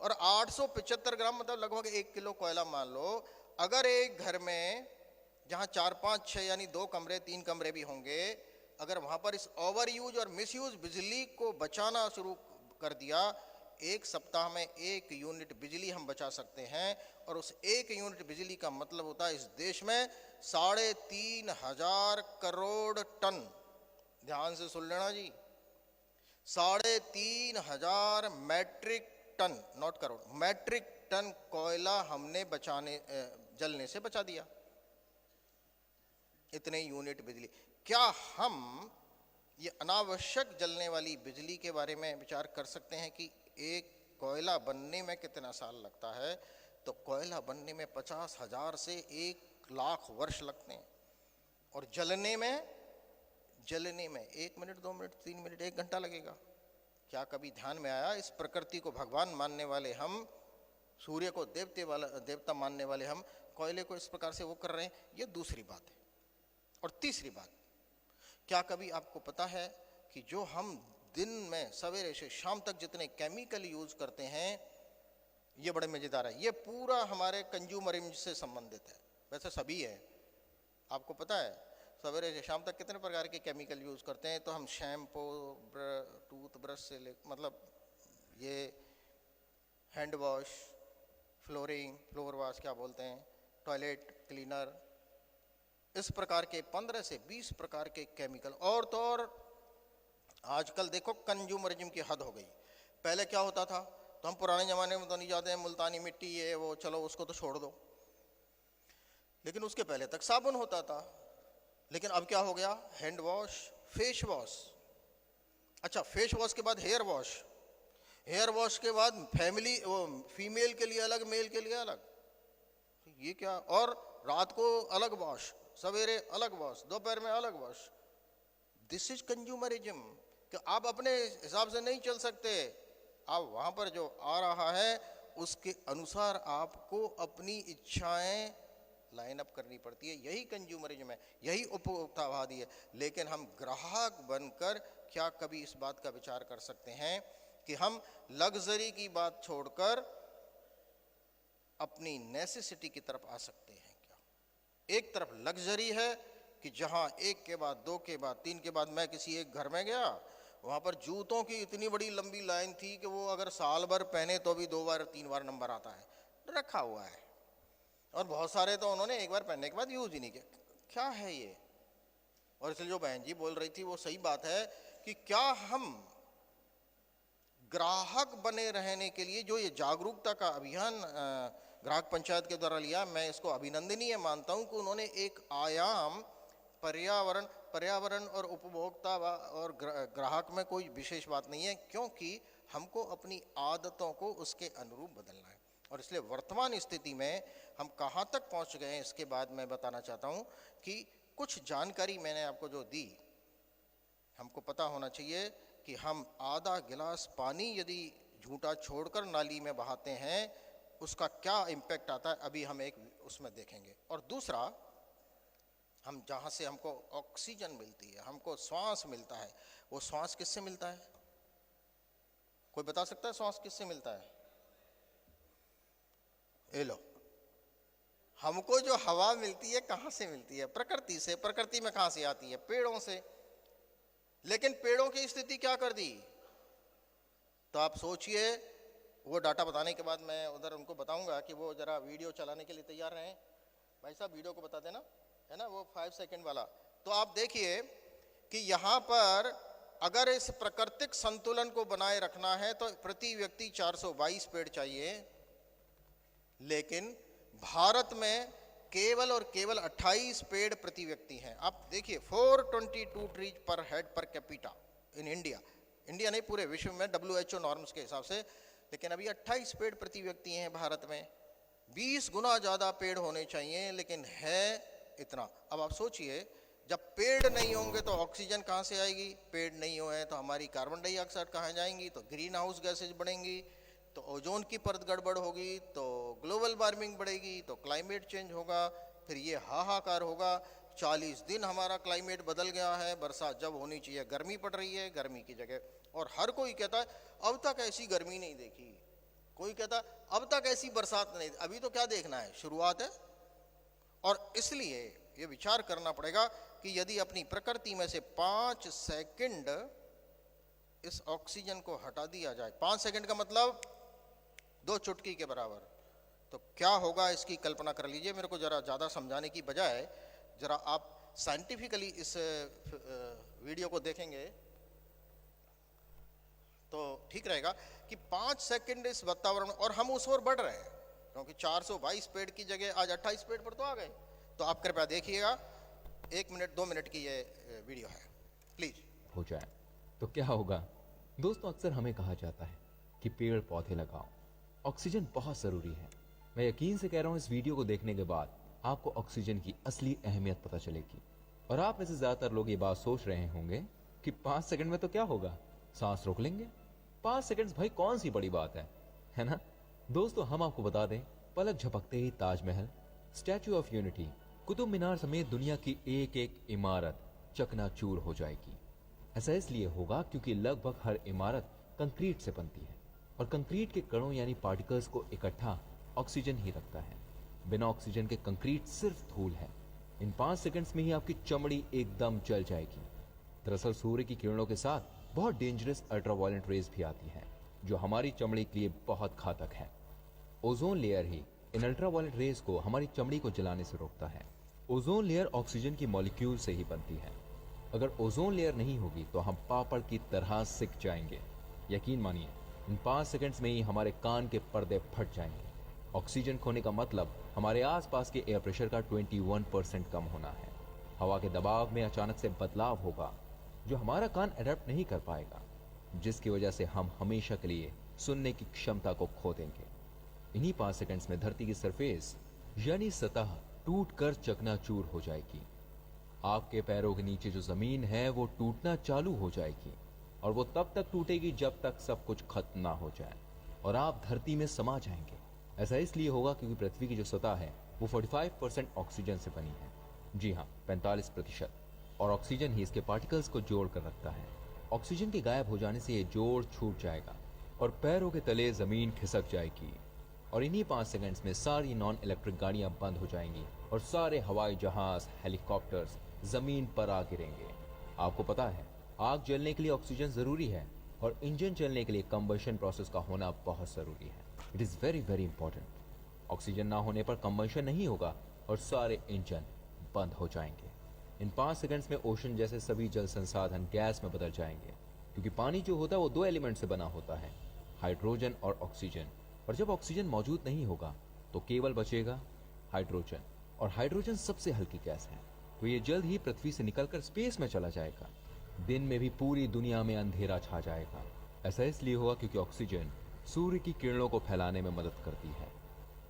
और 875 ग्राम मतलब लगभग 1 किलो कोयला। मान लो अगर एक घर में जहां 4, 5, 6 यानी 2 कमरे 3 कमरे भी होंगे, अगर वहां पर इस ओवर यूज और मिस यूज बिजली को बचाना शुरू कर दिया, 1 सप्ताह में 1 यूनिट बिजली हम बचा सकते हैं। और उस 1 यूनिट बिजली का मतलब होता है इस देश में 3,500 करोड़ टन, ध्यान से सुन लेना जी, 3,500 metric ton, not crore, metric ton कोयला हमने जलने से बचा दिया, इतने यूनिट बिजली। क्या हम ये अनावश्यक जलने वाली बिजली के बारे में विचार कर सकते हैं कि एक कोयला बनने में कितना साल लगता है? तो कोयला बनने में 50,000 से 1,00,000 वर्ष लगते हैं, और जलने में 1 मिनट 2 मिनट 3 मिनट 1 घंटा लगेगा। क्या कभी ध्यान में आया इस प्रकृति को भगवान मानने वाले हम, सूर्य को देवता मानने वाले हम, कोयले को इस प्रकार से वो कर रहे हैं? ये दूसरी बात है। और तीसरी बात, क्या कभी आपको पता है कि जो हम दिन में सवेरे से शाम तक जितने केमिकल यूज करते हैं, ये बड़े मजेदार है, ये पूरा हमारे कंज्यूमरिज्म से संबंधित है। वैसे सभी है, आपको पता है सवेरे से शाम तक कितने प्रकार के केमिकल यूज करते हैं? तो हम शैम्पू, टूथब्रश से मतलब ये हैंड वॉश, फ्लोर वॉश क्या बोलते हैं, टॉयलेट क्लीनर, इस प्रकार के 15 से 20 प्रकार के केमिकल। और तो और आजकल देखो कंज्यूमरिज्म की हद हो गई। पहले क्या होता था, तो हम पुराने जमाने में तो नहीं जाते हैं, मुल्तानी मिट्टी ये वो, चलो उसको तो छोड़ दो, लेकिन उसके पहले तक साबुन होता था। लेकिन अब क्या हो गया? हैंड वॉश, फेस वॉश, अच्छा फेस वॉश के बाद हेयर वॉश, हेयर वॉश के बाद फीमेल के लिए अलग, मेल के लिए अलग, ये क्या? और रात को अलग वॉश, सवेरे अलग वॉश, दोपहर में अलग वॉश। दिस इज कंज्यूमरिज्म, कि आप अपने हिसाब से नहीं चल सकते, आप वहां पर जो आ रहा है उसके अनुसार आपको अपनी इच्छाएं लाइन अप करनी पड़ती है। यही कंज्यूमरिज्म है, यही उपभोक्तावादी है। लेकिन हम ग्राहक बनकर क्या कभी इस बात का विचार कर सकते हैं कि हम लग्जरी की बात छोड़कर अपनी नेसेसिटी की तरफ आ सकते हैं क्या? एक तरफ लग्जरी है कि जहां एक के बाद दो के बाद तीन के बाद, मैं किसी एक घर में गया, वहां पर जूतों की इतनी बड़ी लंबी लाइन थी कि वो अगर साल भर पहने तो भी 2 बार 3 बार नंबर आता है, रखा हुआ है। और बहुत सारे तो उन्होंने एक बार पहनने के बाद यूज ही नहीं किया। क्या है ये? और इसलिए जो बहन जी बोल रही थी वो सही बात है कि क्या हम ग्राहक बने रहने के लिए जो ये जागरूकता का अभियान ग्राहक पंचायत के द्वारा लिया, मैं इसको अभिनंदनीय मानता हूं कि उन्होंने एक आयाम पर्यावरण और उपभोक्ता और ग्राहक में कोई विशेष बात नहीं है, क्योंकि हमको अपनी आदतों को उसके अनुरूप बदलना है। और इसलिए वर्तमान स्थिति में हम कहाँ तक पहुँच गए हैं इसके बाद मैं बताना चाहता हूँ कि कुछ जानकारी मैंने आपको जो दी, हमको पता होना चाहिए कि हम आधा गिलास पानी यदि झूठा छोड़कर नाली में बहाते हैं उसका क्या इम्पैक्ट आता है, अभी हम एक उसमें देखेंगे। और दूसरा, हम जहाँ से हमको ऑक्सीजन मिलती है, हमको श्वास मिलता है, वो श्वास किससे मिलता है? कोई बता सकता है श्वास किससे मिलता है? ये लो, हमको जो हवा मिलती है कहाँ से मिलती है? प्रकृति से। प्रकृति में कहाँ से आती है? पेड़ों से। लेकिन पेड़ों की स्थिति क्या कर दी? तो आप सोचिए, वो डाटा बताने के बाद मैं उधर उनको बताऊंगा कि वो जरा वीडियो चलाने के लिए तैयार रहें। भाई साहब वीडियो को बता देना, है ना, वो 5 सेकंड वाला। तो आप देखिए कि यहाँ पर अगर इस प्राकृतिक संतुलन को बनाए रखना है तो प्रति व्यक्ति 422 पेड़ चाहिए, लेकिन भारत में केवल और केवल 28 पेड़ प्रति व्यक्ति हैं। आप देखिए 422 ट्रीज पर head per capita in India. India नहीं, पूरे विश्व में WHO नॉर्म्स के हिसाब से। लेकिन अभी 28 पेड़ प्रति व्यक्ति हैं भारत में। 20 गुना ज़्यादा पेड़ होने चाहिए, लेकिन है इतना। अब आप सोचिए, जब पेड़ नहीं होंगे तो ऑक्सीजन कहाँ से आएगी? पेड़ नहीं हुए तो हमारी कार्बन डाइऑक्साइड कहाँ जाएंगी? तो ग्रीन हाउस गैसेज बढ़ेंगी, तो ओजोन की परत गड़बड़ होगी, तो ग्लोबल वार्मिंग बढ़ेगी, तो क्लाइमेट चेंज होगा, फिर ये हाहाकार होगा। 40 दिन हमारा क्लाइमेट बदल गया है, बरसात जब होनी चाहिए गर्मी पड़ रही है, गर्मी की जगह। और हर कोई कहता है अब तक ऐसी गर्मी नहीं देखी, कोई कहता है अब तक ऐसी बरसात नहीं। अभी तो क्या देखना है, शुरुआत है। और इसलिए ये विचार करना पड़ेगा कि यदि अपनी प्रकृति में से 5 सेकंड इस ऑक्सीजन को हटा दिया जाए, 5 सेकंड का मतलब 2 चुटकी के बराबर, तो क्या होगा इसकी कल्पना कर लीजिए। मेरे को जरा ज़्यादा समझाने की बजाय जरा आप साइंटिफिकली इस वीडियो को देखेंगे तो ठीक रहेगा कि 5 सेकंड इस वातावरण, और हम उस ओर बढ़ रहे हैं, क्योंकि 422 पेड़ की जगह आज 28 पेड़ पर तो आ गए। तो आप कृपया देखिएगा, 1 मिनट 2 मिनट की ये वीडियो है, प्लीज। हो जाए तो क्या होगा? दोस्तों, अक्सर हमें कहा जाता है कि पेड़ पौधे लगाओ, ऑक्सीजन बहुत जरूरी है। मैं यकीन से कह रहा हूं, इस वीडियो को देखने के बाद आपको ऑक्सीजन की असली अहमियत पता चलेगी। और आप में से ज्यादातर लोग ये बात सोच रहे होंगे कि 5 सेकंड में तो क्या होगा, सांस रोक लेंगे। 5 सेकंड भाई कौन सी बड़ी बात है ना? दोस्तों, हम आपको बता दें, पलक झपकते ही Taj Mahal, statue of unity, Qutub Minar समेत दुनिया की एक एक इमारत चकनाचूर हो जाएगी। ऐसा इसलिए होगा क्योंकि लगभग हर इमारत कंक्रीट से बनती है, और कंक्रीट के कणों यानी पार्टिकल्स को इकट्ठा ऑक्सीजन ही रखता है। बिना ऑक्सीजन के कंक्रीट सिर्फ धूल है। इन 5 सेकंड्स में ही आपकी चमड़ी एकदम जल जाएगी। दरअसल सूर्य की किरणों के साथ बहुत डेंजरस अल्ट्रावायलेट रेज भी आती हैं, जो हमारी चमड़ी के लिए बहुत घातक है। ओजोन लेयर ही इन अल्ट्रावायलेट रेज को हमारी चमड़ी को जलाने से रोकता है। ओजोन लेयर ऑक्सीजन की मॉलिक्यूल से ही बनती है। अगर ओजोन लेयर नहीं होगी तो हम पापड़ की तरह सिक जाएंगे। यकीन मानिए, इन 5 सेकंड्स में ही हमारे कान के पर्दे फट जाएंगे। ऑक्सीजन खोने का मतलब हमारे आसपास के एयर प्रेशर का 21% कम होना है। हवा के दबाव में अचानक से बदलाव होगा जो हमारा कान अडेप्ट नहीं कर पाएगा, जिसकी वजह से हम हमेशा के लिए सुनने की क्षमता को खो देंगे। इन्हीं 5 सेकंड्स में धरती की सरफेस यानी सतह टूटकर चकनाचूर हो जाएगी। आपके पैरों के नीचे जो जमीन है वो टूटना चालू हो जाएगी, और वो तब तक टूटेगी जब तक सब कुछ खत्म ना हो जाए और आप धरती में समा जाएंगे। ऐसा इसलिए होगा क्योंकि पृथ्वी की जो सतह है वो 45% ऑक्सीजन से बनी है। जी हाँ, 45%। और ऑक्सीजन ही इसके पार्टिकल्स को जोड़ कर रखता है। ऑक्सीजन के गायब हो जाने से ये जोड़ छूट जाएगा और पैरों के तले जमीन खिसक जाएगी। और इन्हीं 5 सेकंड्स में सारी नॉन इलेक्ट्रिक गाड़ियां बंद हो जाएंगी और सारे हवाई जहाज, हेलीकॉप्टर्स जमीन पर आ गिरेंगे। आपको पता है, आग जलने के लिए ऑक्सीजन जरूरी है और इंजन चलने के लिए कंबशन प्रोसेस का होना बहुत जरूरी है। It is very very important. Oxygen ना होने पर कंबशन नहीं होगा और सारे इंजन बंद हो जाएंगे। इन 5 सेकंड्स में ओशन जैसे सभी जल संसाधन गैस में बदल जाएंगे, क्योंकि पानी जो होता है वो 2 एलिमेंट से बना होता है, हाइड्रोजन और ऑक्सीजन। और जब ऑक्सीजन मौजूद नहीं होगा तो केवल बचेगा हाइड्रोजन, और हाइड्रोजन सबसे हल्की गैस है, तो ये जल्द ही पृथ्वी से निकलकर स्पेस में चला जाएगा। दिन में भी पूरी दुनिया में अंधेरा छा जाएगा। ऐसा इसलिए होगा क्योंकि ऑक्सीजन सूर्य की किरणों को फैलाने में मदद करती है,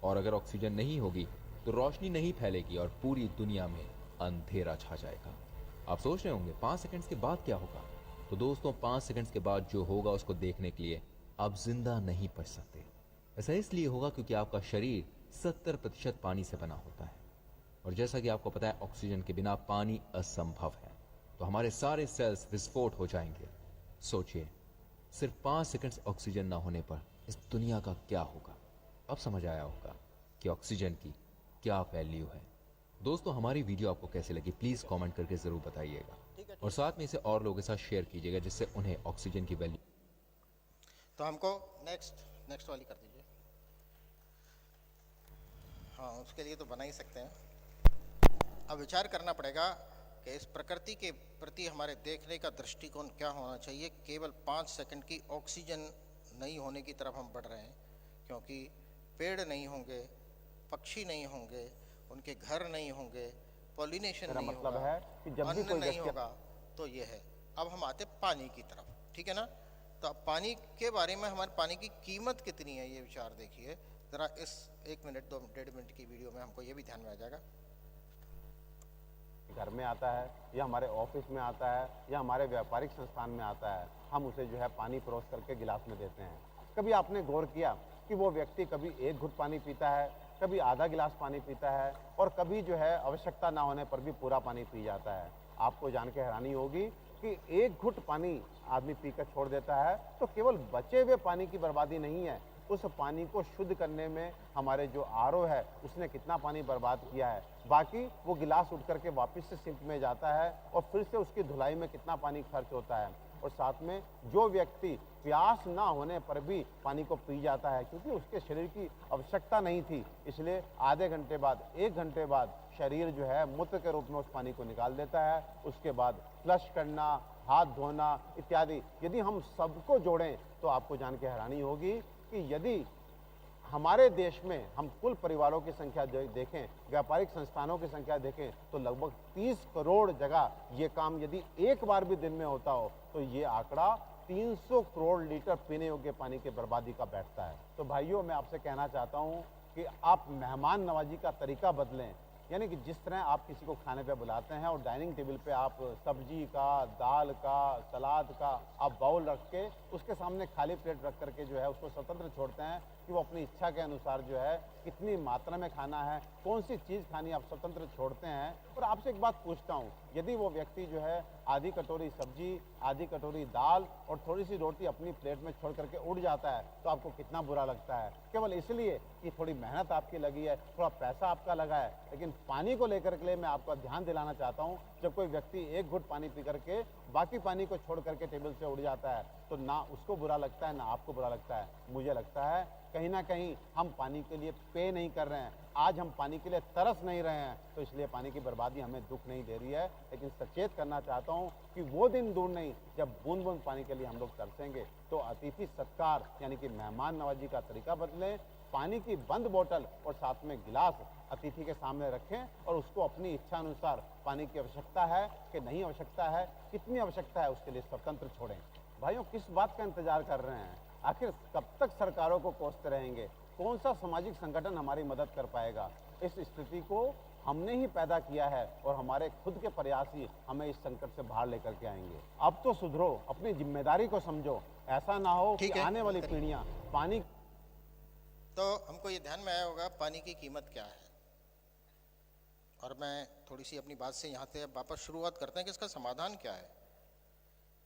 और अगर ऑक्सीजन नहीं होगी तो रोशनी नहीं फैलेगी और पूरी दुनिया में अंधेरा छा जाएगा। आप सोच रहे होंगे 5 सेकंड्स के बाद क्या होगा? तो दोस्तों, 5 सेकंड्स के बाद जो होगा उसको देखने के लिए आप जिंदा नहीं बच सकते। ऐसा इसलिए होगा क्योंकि आपका शरीर 70% पानी से बना होता है, और जैसा कि आपको पता है ऑक्सीजन के बिना पानी असंभव है, तो हमारे सारे सेल्स विस्फोट हो जाएंगे। सोचिए, सिर्फ 5 सेकंड्स ऑक्सीजन ना होने पर इस दुनिया का क्या होगा। अब समझ आया होगा कि ऑक्सीजन की क्या वैल्यू है। दोस्तों, हमारी वीडियो आपको कैसी लगी प्लीज कमेंट करके जरूर बताइएगा, और साथ में इसे और लोगों के साथ शेयर कीजिएगा जिससे उन्हें ऑक्सीजन की वैल्यू। तो हमको नेक्स्ट वाली कर दीजिए। हाँ, उसके लिए तो बना ही सकते हैं। अब विचार करना पड़ेगा कि इस प्रकृति के प्रति हमारे देखने का दृष्टिकोण क्या होना चाहिए। केवल 5 सेकंड की ऑक्सीजन नहीं होने की तरफ हम बढ़ रहे हैं, क्योंकि पेड़ नहीं होंगे, पक्षी नहीं होंगे, उनके घर नहीं होंगे, पॉलिनेशन नहीं मतलब होगा, है कि जब भी अन्न कोई नहीं व्यक्ति होगा। तो ये है। अब हम आते पानी की तरफ, ठीक है ना। तो अब पानी के बारे में, हमारे पानी की कीमत कितनी है, ये विचार देखिए ज़रा। इस 1 मिनट 2-1.5 मिनट की वीडियो में हमको ये भी ध्यान में आ जाएगा। घर में आता है या हमारे ऑफिस में आता है या हमारे व्यापारिक संस्थान में आता है, हम उसे जो है पानी परोस करके गिलास में देते हैं। कभी आपने गौर किया कि वो व्यक्ति कभी 1 घुट पानी पीता है, कभी आधा गिलास पानी पीता है, और कभी जो है आवश्यकता ना होने पर भी पूरा पानी पी जाता है। आपको जान के हैरानी होगी कि 1 घुट पानी आदमी पीकर छोड़ देता है, तो केवल बचे हुए पानी की बर्बादी नहीं है, उस पानी को शुद्ध करने में हमारे जो आरओ है उसने कितना पानी बर्बाद किया है। बाकी वो गिलास उठ करके वापस से सिंक में जाता है और फिर से उसकी धुलाई में कितना पानी खर्च होता है। और साथ में जो व्यक्ति प्यास ना होने पर भी पानी को पी जाता है, क्योंकि उसके शरीर की आवश्यकता नहीं थी, इसलिए आधे घंटे बाद 1 घंटे बाद शरीर जो है मूत्र के रूप में उस पानी को निकाल देता है। उसके बाद फ्लश करना, हाथ धोना इत्यादि, यदि हम सबको जोड़ें तो आपको जान के हैरानी होगी कि यदि हमारे देश में हम कुल परिवारों की संख्या देखें, व्यापारिक संस्थानों की संख्या देखें, तो लगभग 30 करोड़ जगह ये काम यदि एक बार भी दिन में होता हो तो ये आंकड़ा 300 करोड़ लीटर पीने योग्य पानी की बर्बादी का बैठता है। तो भाइयों, मैं आपसे कहना चाहता हूँ कि आप मेहमान नवाजी का तरीका बदलें, यानी कि जिस तरह आप किसी को खाने पे बुलाते हैं और डाइनिंग टेबल पे आप सब्जी का, दाल का, सलाद का आप बाउल रख के उसके सामने खाली प्लेट रख करके जो है उसको स्वतंत्र छोड़ते हैं कि वो अपनी इच्छा के अनुसार जो है कितनी मात्रा में खाना है, कौन सी चीज़ खानी, आप स्वतंत्र छोड़ते हैं। और आपसे एक बात पूछता हूँ, यदि वो व्यक्ति जो है आधी कटोरी सब्जी, आधी कटोरी दाल और थोड़ी सी रोटी अपनी प्लेट में छोड़ करके उड़ जाता है, तो आपको कितना बुरा लगता है? केवल इसलिए कि थोड़ी मेहनत आपकी लगी है, थोड़ा पैसा आपका लगा है। लेकिन पानी को लेकर के लिए मैं आपको ध्यान दिलाना चाहता हूँ, जब कोई व्यक्ति 1 घुट पानी पी करके बाकी पानी को छोड़ करके टेबल से उड़ जाता है, तो ना उसको बुरा लगता है ना आपको बुरा लगता है। मुझे लगता है कहीं ना कहीं हम पानी के लिए पे नहीं कर रहे हैं, आज हम पानी के लिए तरस नहीं रहे हैं, तो इसलिए पानी की बर्बादी हमें दुख नहीं दे रही है। लेकिन सचेत करना चाहता हूँ कि वो दिन दूर नहीं जब बूंद बूंद पानी के लिए हम लोग तरसेंगे। तो अतिथि सत्कार यानी कि मेहमान नवाजी का तरीका बदलें, पानी की बंद बोतल और साथ में गिलास अतिथि के सामने रखें और उसको अपनी इच्छा अनुसार पानी की आवश्यकता है कि नहीं आवश्यकता है, कितनी आवश्यकता है, उसके लिए स्वतंत्र छोड़ें। भाइयों, किस बात का इंतजार कर रहे हैं? आखिर कब तक सरकारों को कोसते रहेंगे? कौन सा सामाजिक संगठन हमारी मदद कर पाएगा? इस स्थिति को हमने ही पैदा किया है और हमारे खुद के प्रयास ही हमें इस संकट से बाहर लेकर के आएंगे। अब तो सुधरो, अपनी जिम्मेदारी को समझो, ऐसा ना हो कि आने वाली पीढ़ियां पानी। तो हमको ये ध्यान में आया होगा पानी की कीमत क्या है। और मैं थोड़ी सी अपनी बात से यहाँ से वापस शुरुआत करते हैं कि इसका समाधान क्या है।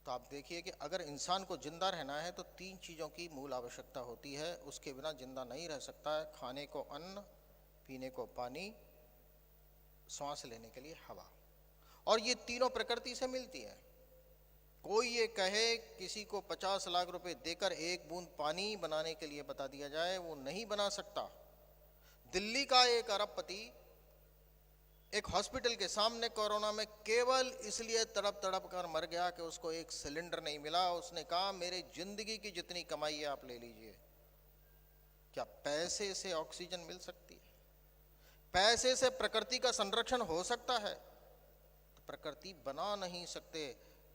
तो आप देखिए कि अगर इंसान को जिंदा रहना है तो 3 चीज़ों की मूल आवश्यकता होती है, उसके बिना जिंदा नहीं रह सकता है। खाने को अन्न, पीने को पानी, सांस लेने के लिए हवा। और ये तीनों प्रकृति से मिलती है। कोई ये कहे किसी को 50 लाख रुपए देकर एक बूंद पानी बनाने के लिए बता दिया जाए, वो नहीं बना सकता। दिल्ली का एक अरबपति एक हॉस्पिटल के सामने कोरोना में केवल इसलिए तड़प तड़प कर मर गया कि उसको एक सिलेंडर नहीं मिला। उसने कहा मेरी जिंदगी की जितनी कमाई है आप ले लीजिए। क्या पैसे से ऑक्सीजन मिल सकती है? पैसे से प्रकृति का संरक्षण हो सकता है? तो प्रकृति बना नहीं सकते।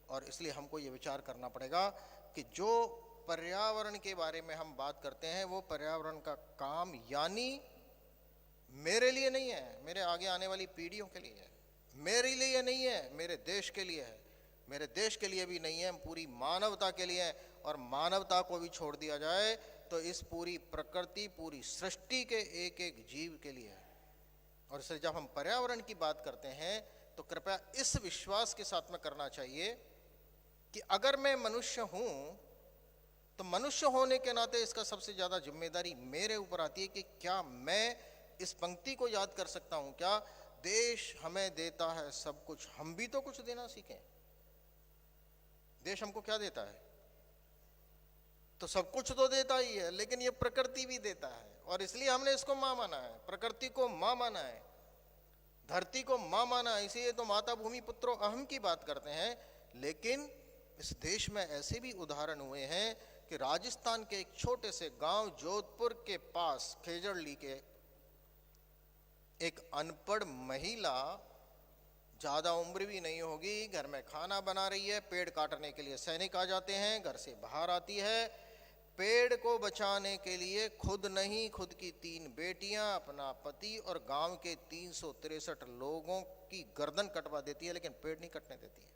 और इसलिए हमको ये विचार करना पड़ेगा कि जो पर्यावरण के बारे में हम बात करते हैं वो पर्यावरण का काम यानी मेरे लिए नहीं है, मेरे आगे आने वाली पीढ़ियों के लिए है। मेरे लिए नहीं है, मेरे देश के लिए है। मेरे देश के लिए भी नहीं है, पूरी मानवता के लिए है। और मानवता को भी छोड़ दिया जाए तो इस पूरी प्रकृति, पूरी सृष्टि के एक एक जीव के लिए है। और इसलिए जब हम पर्यावरण की बात करते हैं तो कृपया इस विश्वास के साथ में करना चाहिए कि अगर मैं मनुष्य हूं तो मनुष्य होने के नाते इसका सबसे ज्यादा जिम्मेदारी मेरे ऊपर आती है कि क्या मैं इस पंक्ति को याद कर सकता हूं, क्या देश हमें देता है सब कुछ, हम भी तो कुछ देना सीखें। देश हमको क्या देता है? तो सब कुछ तो देता ही है, लेकिन ये प्रकृति भी देता है। और इसलिए हमने इसको मां माना है, प्रकृति को मां माना है, धरती को मां माना है। इसीलिए तो माता भूमि पुत्रो अहम की बात करते हैं। लेकिन इस देश में ऐसे भी उदाहरण हुए हैं कि राजस्थान के एक छोटे से गांव जोधपुर के पास खेजड़ली के एक अनपढ़ महिला, ज्यादा उम्र भी नहीं होगी, घर में खाना बना रही है। पेड़ काटने के लिए सैनिक आ जाते हैं, घर से बाहर आती है। पेड़ को बचाने के लिए खुद नहीं, खुद की 3 बेटियां, अपना पति और गांव के 363 लोगों की गर्दन कटवा देती है, लेकिन पेड़ नहीं कटने देती है।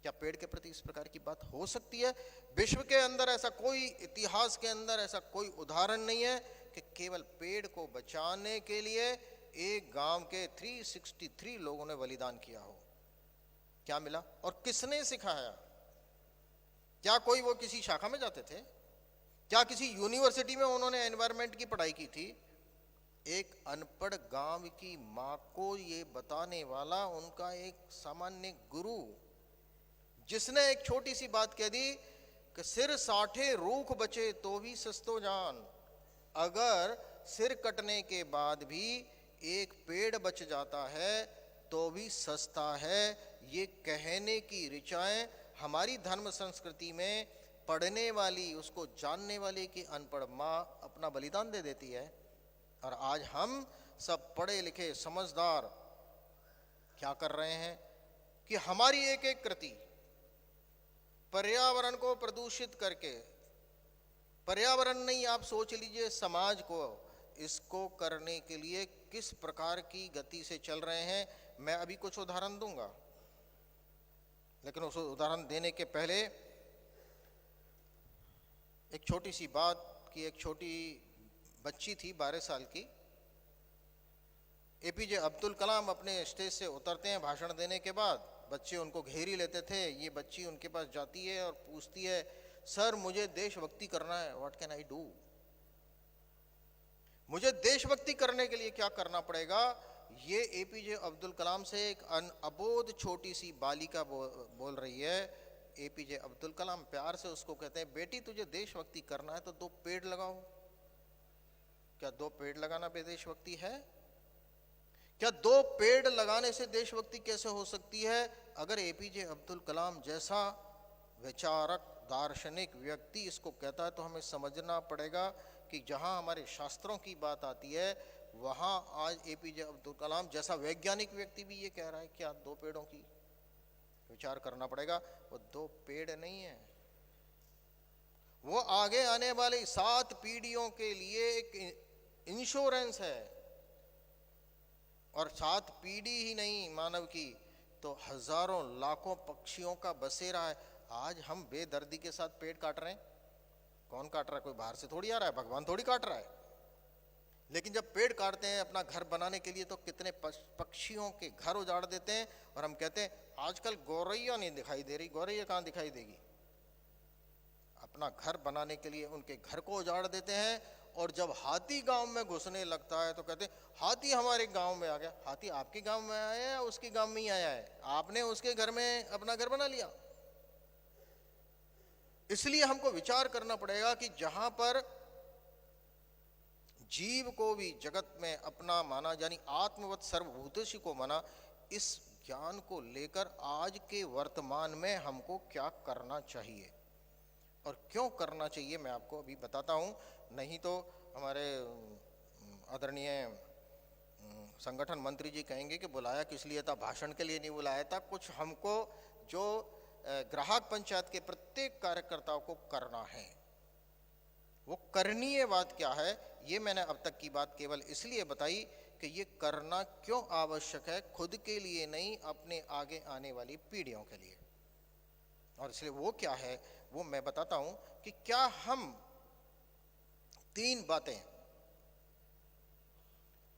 क्या पेड़ के प्रति इस प्रकार की बात हो सकती है? विश्व के अंदर ऐसा कोई, इतिहास के अंदर ऐसा कोई उदाहरण नहीं है कि केवल पेड़ को बचाने के लिए एक गांव के 363 लोगों ने बलिदान किया हो। क्या मिला और किसने सिखाया? क्या कोई वो किसी शाखा में जाते थे? क्या किसी यूनिवर्सिटी में उन्होंने एनवायरनमेंट की पढ़ाई की थी? एक अनपढ़ गांव की मां को ये बताने वाला उनका एक सामान्य गुरु, जिसने एक छोटी सी बात कह दी कि सिर साठे रूख बचे तो भी सस्तो जान। अगर सिर कटने के बाद भी एक पेड़ बच जाता है तो भी सस्ता है। ये कहने की ऋचाएं हमारी धर्म संस्कृति में पढ़ने वाली, उसको जानने वाली की अनपढ़ माँ अपना बलिदान दे देती है। और आज हम सब पढ़े लिखे समझदार क्या कर रहे हैं कि हमारी एक एक कृति पर्यावरण को प्रदूषित करके, पर्यावरण नहीं, आप सोच लीजिए समाज को, इसको करने के लिए किस प्रकार की गति से चल रहे हैं। मैं अभी कुछ उदाहरण दूंगा, लेकिन उस उदाहरण देने के पहले एक छोटी सी बात की। एक छोटी बच्ची थी 12 साल की। एपीजे अब्दुल कलाम अपने स्टेज से उतरते हैं भाषण देने के बाद, बच्चे उनको घेरी लेते थे। ये बच्ची उनके पास जाती है और पूछती है, सर मुझे देशभक्ति करना है, व्हाट कैन आई डू? मुझे देशभक्ति करने के लिए क्या करना पड़ेगा? ये एपीजे अब्दुल कलाम से एक अबोध छोटी सी बालिका बोल रही है। एपीजे अब्दुल कलाम प्यार से उसको कहते हैं, बेटी तुझे देशभक्ति करना है तो 2 पेड़ लगाओ। क्या 2 पेड़ लगाना देशभक्ति है? क्या 2 पेड़ लगाने से देशभक्ति कैसे हो सकती है? अगर एपीजे अब्दुल कलाम जैसा विचारक, दार्शनिक व्यक्ति इसको कहता है तो हमें समझना पड़ेगा कि जहां हमारे शास्त्रों की बात आती है वहां आज एपीजे अब्दुल कलाम जैसा वैज्ञानिक व्यक्ति भी ये कह रहा है। क्या 2 पेड़ों की विचार करना पड़ेगा? वो 2 पेड़ नहीं है, वो आगे आने वाली 7 पीढ़ियों के लिए एक इंश्योरेंस है। और 7 पीढ़ी ही नहीं मानव की, तो हजारों लाखों पक्षियों का बसेरा है। आज हम बेदर्दी के साथ पेड़ काट रहे हैं। कौन काट रहा है? कोई बाहर से थोड़ी आ रहा है, भगवान थोड़ी काट रहा है। लेकिन जब पेड़ काटते हैं अपना घर बनाने के लिए तो कितने पक्षियों के घर उजाड़ देते हैं। और हम कहते हैं आजकल गौरैया नहीं दिखाई दे रही, गौरैया कहाँ दिखाई देगी। अपना घर बनाने के लिए उनके घर को उजाड़ देते हैं। और जब हाथी गांव में घुसने लगता है तो कहते हैं हाथी हमारे गांव में आ गया। हाथी आपके गांव में आया है या उसके गांव में ही आया है? आपने उसके घर में अपना घर बना लिया। इसलिए हमको विचार करना पड़ेगा कि जहां पर जीव को भी जगत में अपना माना, यानी आत्मवत सर्वभूतेषु को माना, इस ज्ञान को लेकर आज के वर्तमान में हमको क्या करना चाहिए और क्यों करना चाहिए मैं आपको अभी बताता हूं। नहीं तो हमारे आदरणीय संगठन मंत्री जी कहेंगे कि बुलाया किस लिए था, भाषण के लिए नहीं बुलाया था। कुछ हमको जो ग्राहक पंचायत के प्रत्येक कार्यकर्ताओं को करना है, वो करणीय बात क्या है, ये मैंने अब तक की बात केवल इसलिए बताई कि ये करना क्यों आवश्यक है, खुद के लिए नहीं, अपने आगे आने वाली पीढ़ियों के लिए। और इसलिए वो क्या है वो मैं बताता हूं कि क्या हम 3 बातें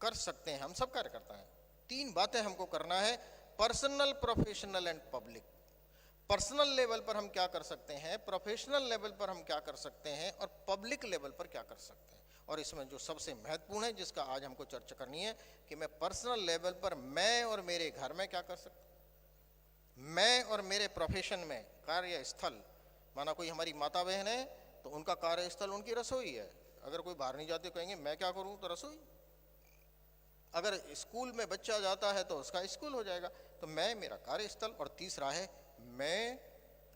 कर सकते हैं। हम सब कार्यकर्ता हैं, 3 बातें हमको करना है, personal, professional and public. Personal level पर हम क्या कर सकते हैं, प्रोफेशनल लेवल पर हम क्या कर सकते हैं और पब्लिक लेवल पर क्या कर सकते हैं। और इसमें जो सबसे महत्वपूर्ण है जिसका आज हमको चर्चा करनी है कि मैं पर्सनल लेवल पर मैं और मेरे घर में क्या कर सकता हूं, मैं और मेरे प्रोफेशन में कार्यस्थल, माना कोई हमारी माता बहन है तो उनका कार्यस्थल उनकी रसोई है। अगर कोई बाहर नहीं जाते कहेंगे मैं क्या करूं, तो रसोई। अगर स्कूल में बच्चा जाता है तो उसका स्कूल हो जाएगा। तो मैं, मेरा कार्यस्थल, और तीसरा है मैं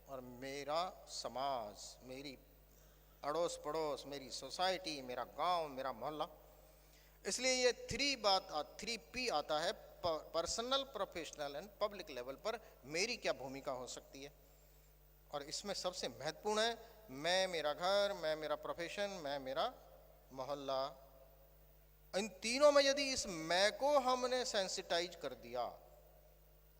और मेरा समाज, मेरी अड़ोस पड़ोस, मेरी सोसाइटी, मेरा गांव, मेरा मोहल्ला। इसलिए ये 3P आता है, personal, professional and public level पर मेरी क्या भूमिका हो सकती है। और इसमें सबसे महत्वपूर्ण है मैं, मेरा घर, मैं, मेरा प्रोफेशन, मैं, मेरा मोहल्ला। इन तीनों में यदि इस मैं को हमने सेंसिटाइज कर दिया,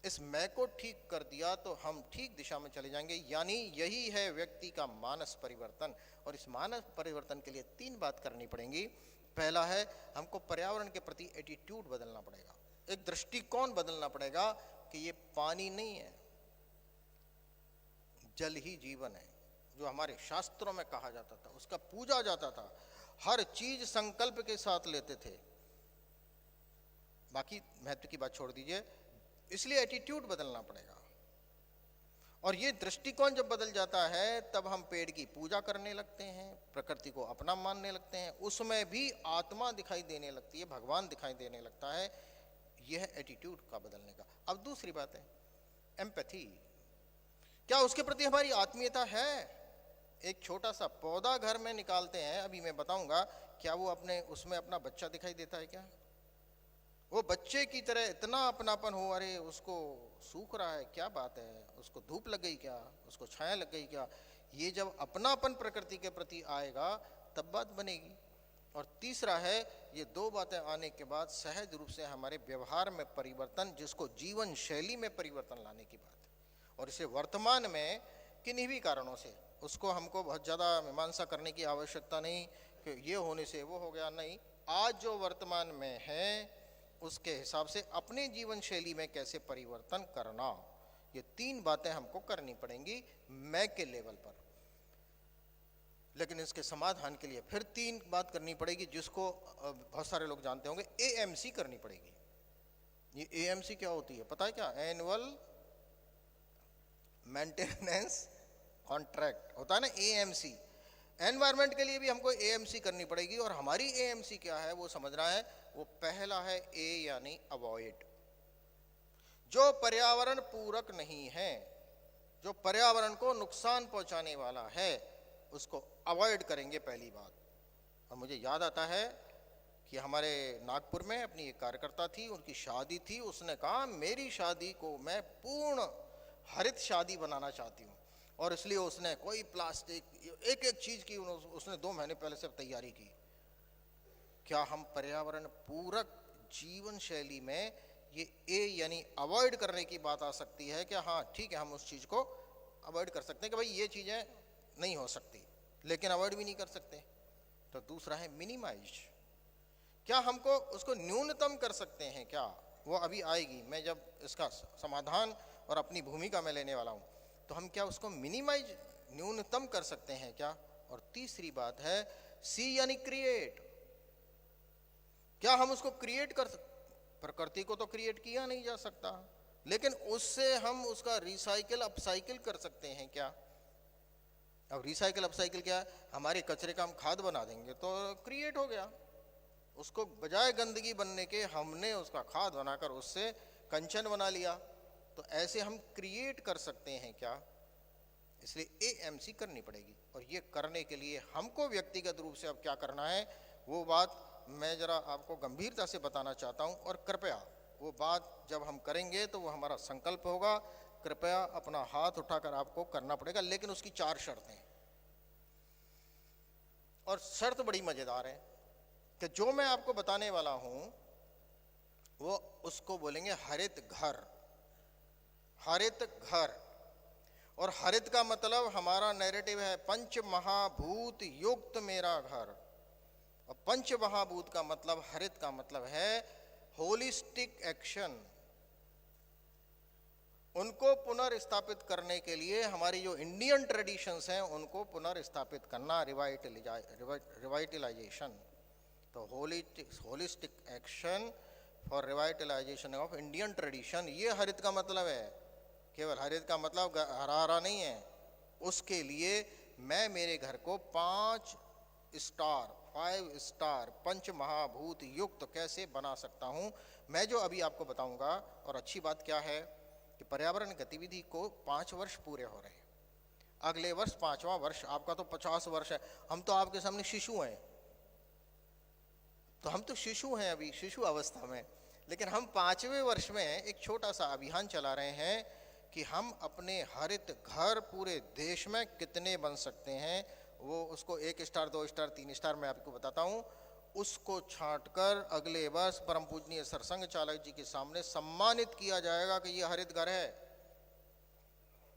इस मैं को ठीक कर दिया, तो हम ठीक दिशा में चले जाएंगे। यानी यही है व्यक्ति का मानस परिवर्तन। और इस मानस परिवर्तन के लिए 3 बात करनी पड़ेंगी। पहला है हमको पर्यावरण के प्रति एटीट्यूड बदलना पड़ेगा, एक दृष्टिकोण बदलना पड़ेगा कि ये पानी नहीं है, जल ही जीवन है, जो हमारे शास्त्रों में कहा जाता था, उसका पूजा जाता था, हर चीज संकल्प के साथ लेते थे। बाकी महत्व की बात छोड़ दीजिए। इसलिए एटीट्यूड बदलना पड़ेगा। और ये दृष्टिकोण जब बदल जाता है तब हम पेड़ की पूजा करने लगते हैं, प्रकृति को अपना मानने लगते हैं, उसमें भी आत्मा दिखाई देने लगती है, भगवान दिखाई देने लगता है। यह है एटीट्यूड का बदलने का। अब दूसरी बात है एम्पैथी। क्या उसके प्रति हमारी आत्मीयता है? एक छोटा सा पौधा घर में निकालते हैं, अभी मैं बताऊंगा, क्या वो अपने उसमें अपना बच्चा दिखाई देता है? क्या वो बच्चे की तरह इतना अपनापन हो, अरे उसको सूख रहा है, क्या बात है, उसको धूप लग गई क्या, उसको छाया लग गई क्या? ये जब अपनापन प्रकृति के प्रति आएगा तब बात बनेगी। और तीसरा है ये 2 बातें आने के बाद सहज रूप से हमारे व्यवहार में परिवर्तन, जिसको जीवन शैली में परिवर्तन लाने की बात है। और इसे वर्तमान में किन्हीं भी कारणों से, उसको हमको बहुत ज़्यादा मीमांसा करने की आवश्यकता नहीं कि ये होने से वो हो गया, नहीं। आज जो वर्तमान में है उसके हिसाब से अपने जीवन शैली में कैसे परिवर्तन करना, ये 3 बातें हमको करनी पड़ेंगी मैं के लेवल पर। लेकिन इसके समाधान के लिए फिर 3 बात करनी पड़ेगी, जिसको बहुत सारे लोग जानते होंगे, AMC करनी पड़ेगी। ये AMC क्या होती है पता है क्या? एनुअल मेंटेनेंस कॉन्ट्रैक्ट होता है ना, AMC। एनवायरमेंट के लिए भी हमको AMC करनी पड़ेगी। और हमारी AMC क्या है वो समझना है। वो पहला है A यानी अवॉइड। जो पर्यावरण पूरक नहीं है, जो पर्यावरण को नुकसान पहुंचाने वाला है, उसको अवॉइड करेंगे, पहली बात। और मुझे याद आता है कि हमारे नागपुर में अपनी एक कार्यकर्ता थी, उनकी शादी थी, उसने कहा मेरी शादी को मैं पूर्ण हरित शादी बनाना चाहती हूँ। और इसलिए उसने कोई प्लास्टिक, एक एक चीज की उसने 2 महीने पहले से तैयारी की। क्या हम पर्यावरण पूरक जीवन शैली में ये A यानी अवॉइड करने की बात आ सकती है? क्या हाँ ठीक है, हम उस चीज को अवॉइड कर सकते हैं कि भाई ये चीजें नहीं हो सकती, लेकिन अवॉइड भी नहीं कर सकते। तो दूसरा है मिनिमाइज। क्या हमको उसको न्यूनतम कर सकते हैं क्या? वो अभी आएगी, मैं जब इसका समाधान और अपनी भूमिका में लेने वाला हूं, तो हम क्या उसको मिनिमाइज न्यूनतम कर सकते हैं क्या? और तीसरी बात है सी यानी क्रिएट। क्या हम उसको क्रिएट कर सकते? प्रकृति को तो क्रिएट किया नहीं जा सकता, लेकिन उससे हम उसका रिसाइकिल अपसाइकिल कर सकते हैं क्या? अब रिसाइकिल अपसाइकिल क्या है? हमारे कचरे का हम खाद बना देंगे तो क्रिएट हो गया। उसको बजाय गंदगी बनने के हमने उसका खाद बनाकर उससे कंचन बना लिया। तो ऐसे हम क्रिएट कर सकते हैं क्या? इसलिए एएमसी करनी पड़ेगी। और ये करने के लिए हमको व्यक्तिगत रूप से अब क्या करना है, वो बात मैं जरा आपको गंभीरता से बताना चाहता हूं। और कृपया वो बात जब हम करेंगे तो वो हमारा संकल्प होगा। कृपया अपना हाथ उठाकर आपको करना पड़ेगा, लेकिन उसकी 4 शर्तें। और शर्त बड़ी मजेदार है कि जो मैं आपको बताने वाला हूं वो उसको बोलेंगे हरित घर। हरित घर। और हरित का मतलब हमारा नैरेटिव है पंच महाभूत युक्त मेरा घर। और पंच महाभूत का मतलब, हरित का मतलब है होलिस्टिक एक्शन। उनको पुनर्स्थापित करने के लिए हमारी जो इंडियन ट्रेडिशंस हैं उनको पुनर्स्थापित करना, रिवाइटलाइजेशन। तो holistic action for revitalisation of Indian tradition, ये हरित का मतलब है। केवल हरित का मतलब हरा हरा नहीं है। उसके लिए मैं मेरे घर को 5 स्टार पंच महाभूत युक्त कैसे बना सकता हूं, मैं जो अभी आपको बताऊंगा। और अच्छी बात क्या है कि पर्यावरण गतिविधि को 5 वर्ष पूरे हो रहे हैं। अगले वर्ष 5वां वर्ष, आपका तो 50 वर्ष है। हम तो आपके सामने शिशु हैं, तो हम तो शिशु हैं अभी, शिशु अवस्था में। लेकिन हम 5वें वर्ष में एक छोटा सा अभियान चला रहे हैं कि हम अपने हरित घर पूरे देश में कितने बन सकते हैं। वो उसको 1 स्टार 2 स्टार 3 स्टार मैं आपको बताता हूं। उसको छांटकर अगले वर्ष परम पूजनीय सरसंघ चालक जी के सामने सम्मानित किया जाएगा कि ये हरित घर है।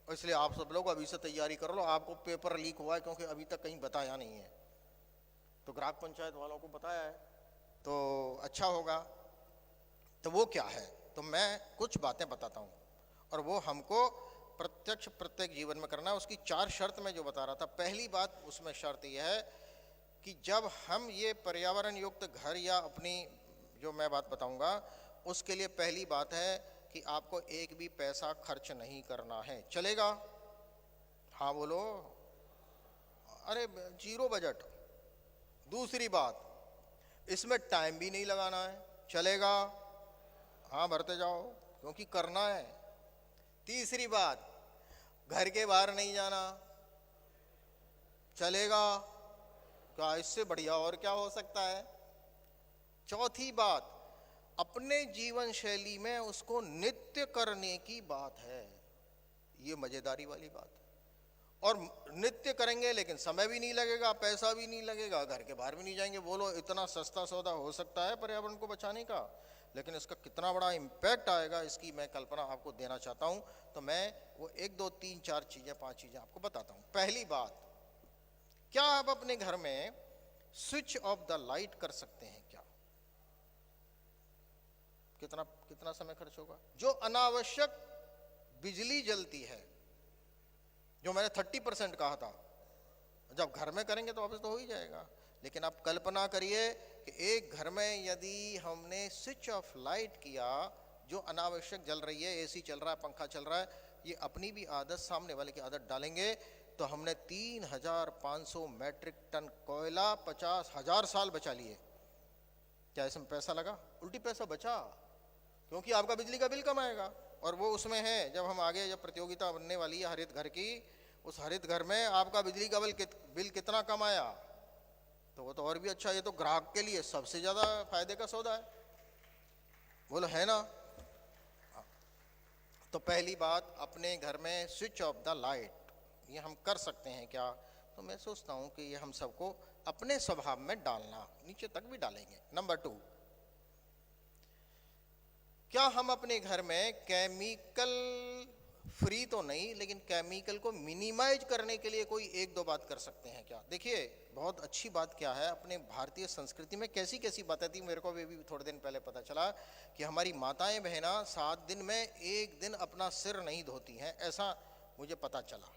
इसलिए आप सब लोग अभी से तैयारी कर लो। आपको पेपर लीक हुआ है क्योंकि अभी तक कहीं बताया नहीं है, तो ग्राम पंचायत वालों को बताया है तो अच्छा होगा। तो वो क्या है, तो मैं कुछ बातें बताता हूं और वो हमको प्रत्येक जीवन में करना है। उसकी 4 शर्त मैं जो बता रहा था, पहली बात उसमें शर्त यह है कि जब हम ये पर्यावरण युक्त घर या अपनी जो मैं बात बताऊंगा, उसके लिए पहली बात है कि आपको एक भी पैसा खर्च नहीं करना है। चलेगा? हाँ बोलो। अरे 0 बजट। दूसरी बात, इसमें टाइम भी नहीं लगाना है। चलेगा? हाँ भरते जाओ, क्योंकि करना है। तीसरी बात, घर के बाहर नहीं जाना। चलेगा? क्या इससे बढ़िया और क्या हो सकता है? चौथी बात, अपने जीवन शैली में उसको नित्य करने की बात है। ये मजेदारी वाली बात है। और नित्य करेंगे लेकिन समय भी नहीं लगेगा, पैसा भी नहीं लगेगा, घर के बाहर भी नहीं जाएंगे। बोलो इतना सस्ता सौदा हो सकता है पर्यावरण को बचाने का, लेकिन इसका कितना बड़ा इम्पैक्ट आएगा इसकी मैं कल्पना आपको देना चाहता हूं। तो मैं वो 1 2 3 4 चीजें 5 चीजें आपको बताता हूं। पहली बात, क्या आप अपने घर में स्विच ऑफ द लाइट कर सकते हैं क्या? कितना समय खर्च होगा? जो अनावश्यक बिजली जलती है, जो मैंने 30% कहा था, जब घर में करेंगे तो वापस तो हो ही जाएगा। लेकिन आप कल्पना करिए कि एक घर में यदि हमने स्विच ऑफ लाइट किया, जो अनावश्यक जल रही है, एसी चल रहा है, पंखा चल रहा है, ये अपनी भी आदत सामने वाले की आदत डालेंगे तो हमने 3500 मैट्रिक टन कोयला 50,000 साल बचा लिए। क्या इसमें पैसा लगा? उल्टी पैसा बचा, क्योंकि आपका बिजली का बिल कम आएगा। और वो उसमें है, जब हम आगे जब प्रतियोगिता बनने वाली है हरित घर की, उस हरित घर में आपका बिजली का बिल कितना कम आया, तो वो तो और भी अच्छा। ये तो ग्राहक के लिए सबसे ज्यादा फायदे का सौदा है, बोलो है ना? तो पहली बात, अपने घर में स्विच ऑफ द लाइट, ये हम कर सकते हैं क्या? तो मैं सोचता हूं कि ये हम सबको अपने स्वभाव में डालना, नीचे तक भी डालेंगे। नंबर 2, क्या हम अपने घर में केमिकल फ्री तो नहीं, लेकिन केमिकल को मिनिमाइज करने के लिए कोई एक दो बात कर सकते हैं क्या? देखिए बहुत अच्छी बात क्या है, अपने भारतीय संस्कृति में कैसी कैसी बातें थी। मेरे को भी थोड़े दिन पहले पता चला कि हमारी माताएं बहना 7 दिन में एक दिन अपना सिर नहीं धोती हैं, ऐसा मुझे पता चला।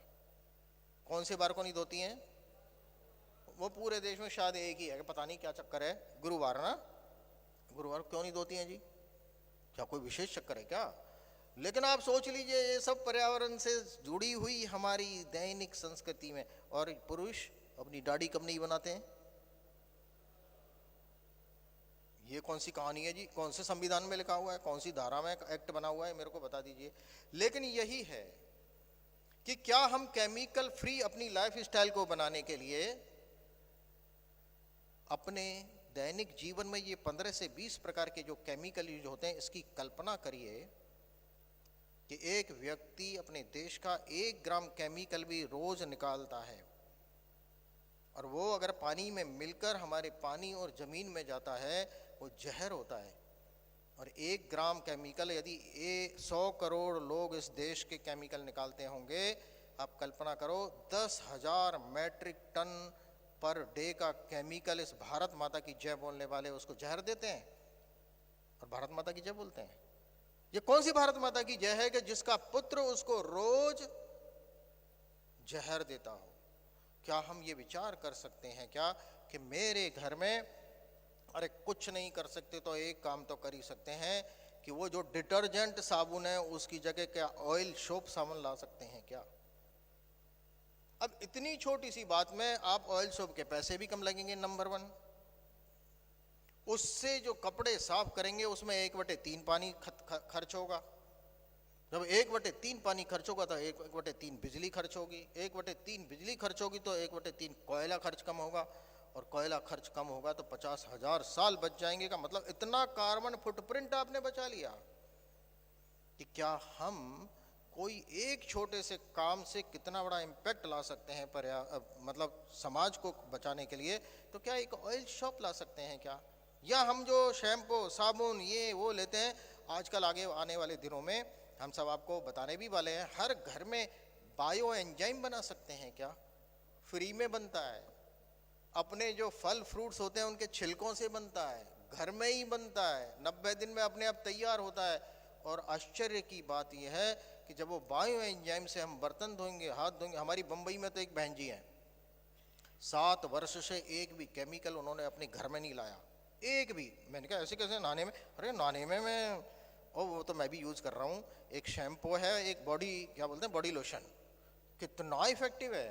कौन से बार को नहीं धोती हैं? वो पूरे देश में शायद एक ही है, पता नहीं क्या चक्कर है, गुरुवार ना, गुरुवार क्यों नहीं धोती हैं जी? क्या कोई विशेष चक्कर है क्या? लेकिन आप सोच लीजिए, ये सब पर्यावरण से जुड़ी हुई हमारी दैनिक संस्कृति में। और पुरुष अपनी दाढ़ी कब नहीं बनाते हैं? ये कौन सी कहानी है जी? कौन से संविधान में लिखा हुआ है? कौन सी धारा में एक्ट बना हुआ है? मेरे को बता दीजिए। लेकिन यही है कि क्या हम केमिकल फ्री अपनी लाइफ स्टाइल को बनाने के लिए अपने दैनिक जीवन में ये 15 से 20 प्रकार के जो केमिकल यूज होते हैं, इसकी कल्पना करिए कि एक व्यक्ति अपने देश का 1 ग्राम केमिकल भी रोज निकालता है, और वो अगर पानी में मिलकर हमारे पानी और जमीन में जाता है, वो जहर होता है। और 1 ग्राम केमिकल, यदि 100 करोड़ लोग इस देश के केमिकल निकालते होंगे, आप कल्पना करो 10,000 मैट्रिक टन पर डे का केमिकल इस भारत माता की जय बोलने वाले उसको जहर देते हैं और भारत माता की जय बोलते हैं। ये कौन सी भारत माता की जय है कि जिसका पुत्र उसको रोज जहर देता हो? क्या हम ये विचार कर सकते हैं क्या कि मेरे घर में, अरे कुछ नहीं कर सकते तो एक काम तो कर ही सकते हैं कि वो जो डिटर्जेंट साबुन है उसकी जगह क्या ऑयल सोप साबुन ला सकते हैं क्या? अब इतनी छोटी सी बात में आप ऑयल सोप के पैसे भी कम लगेंगे, नंबर 1। उससे जो कपड़े साफ करेंगे उसमें 1/3 पानी खर्च होगा। जब 1/3 पानी खर्च होगा तो 1/3 बिजली खर्च होगी, 1/3 बिजली खर्च होगी तो 1/3 कोयला खर्च कम होगा, और कोयला खर्च कम होगा तो 50,000 साल बच जाएंगे। का मतलब इतना कार्बन फुटप्रिंट आपने बचा लिया कि क्या हम कोई एक छोटे से काम से कितना बड़ा इम्पैक्ट ला सकते हैं मतलब समाज को बचाने के लिए। तो क्या एक ऑयल शॉप ला सकते हैं क्या? या हम जो शैम्पू साबुन ये वो लेते हैं, आजकल आगे आने वाले दिनों में हम सब आपको बताने भी वाले हैं, हर घर में बायो एंजाइम बना सकते हैं क्या? फ्री में बनता है, अपने जो फल फ्रूट्स होते हैं उनके छिलकों से बनता है, घर में ही बनता है, 90 दिन में अपने आप तैयार होता है। और आश्चर्य की बात यह है कि जब वो बायो एंजाइम से हम बर्तन धोएंगे, हाथ धोएंगे। हमारी बम्बई में तो एक बहन जी हैं, 7 वर्ष से एक भी केमिकल उन्होंने अपने घर में नहीं लाया, एक भी। मैंने कहा ऐसे कैसे? नहाने में? अरे नहाने में मैं, और वो तो मैं भी यूज़ कर रहा हूँ। एक शैम्पू है, एक बॉडी क्या बोलते हैं, बॉडी लोशन, कितना इफेक्टिव है।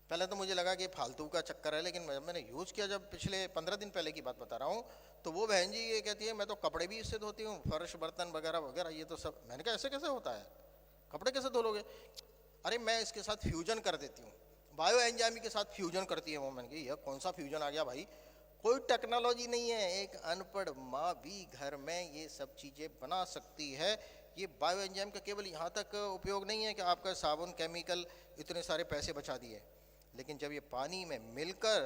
पहले तो मुझे लगा कि फालतू का चक्कर है, लेकिन मैंने यूज़ किया, जब पिछले 15 दिन पहले की बात बता रहा हूँ, तो वो बहन जी ये कहती है मैं तो कपड़े भी इससे धोती हूँ, फर्श बर्तन वगैरह वगैरह ये तो सब। मैंने कहा ऐसे कैसे होता है, कपड़े कैसे धो लोगे? अरे मैं इसके साथ फ्यूजन कर देती हूँ, बायो एंजाइम के साथ फ्यूजन करती है वो। मैंने कहा यह कौन सा फ्यूजन आ गया भाई? कोई टेक्नोलॉजी नहीं है, एक अनपढ़ माँ भी घर में ये सब चीज़ें बना सकती है। ये बायो एंजाइम का केवल यहाँ तक उपयोग नहीं है कि आपका साबुन केमिकल इतने सारे पैसे बचा दिए, लेकिन जब ये पानी में मिलकर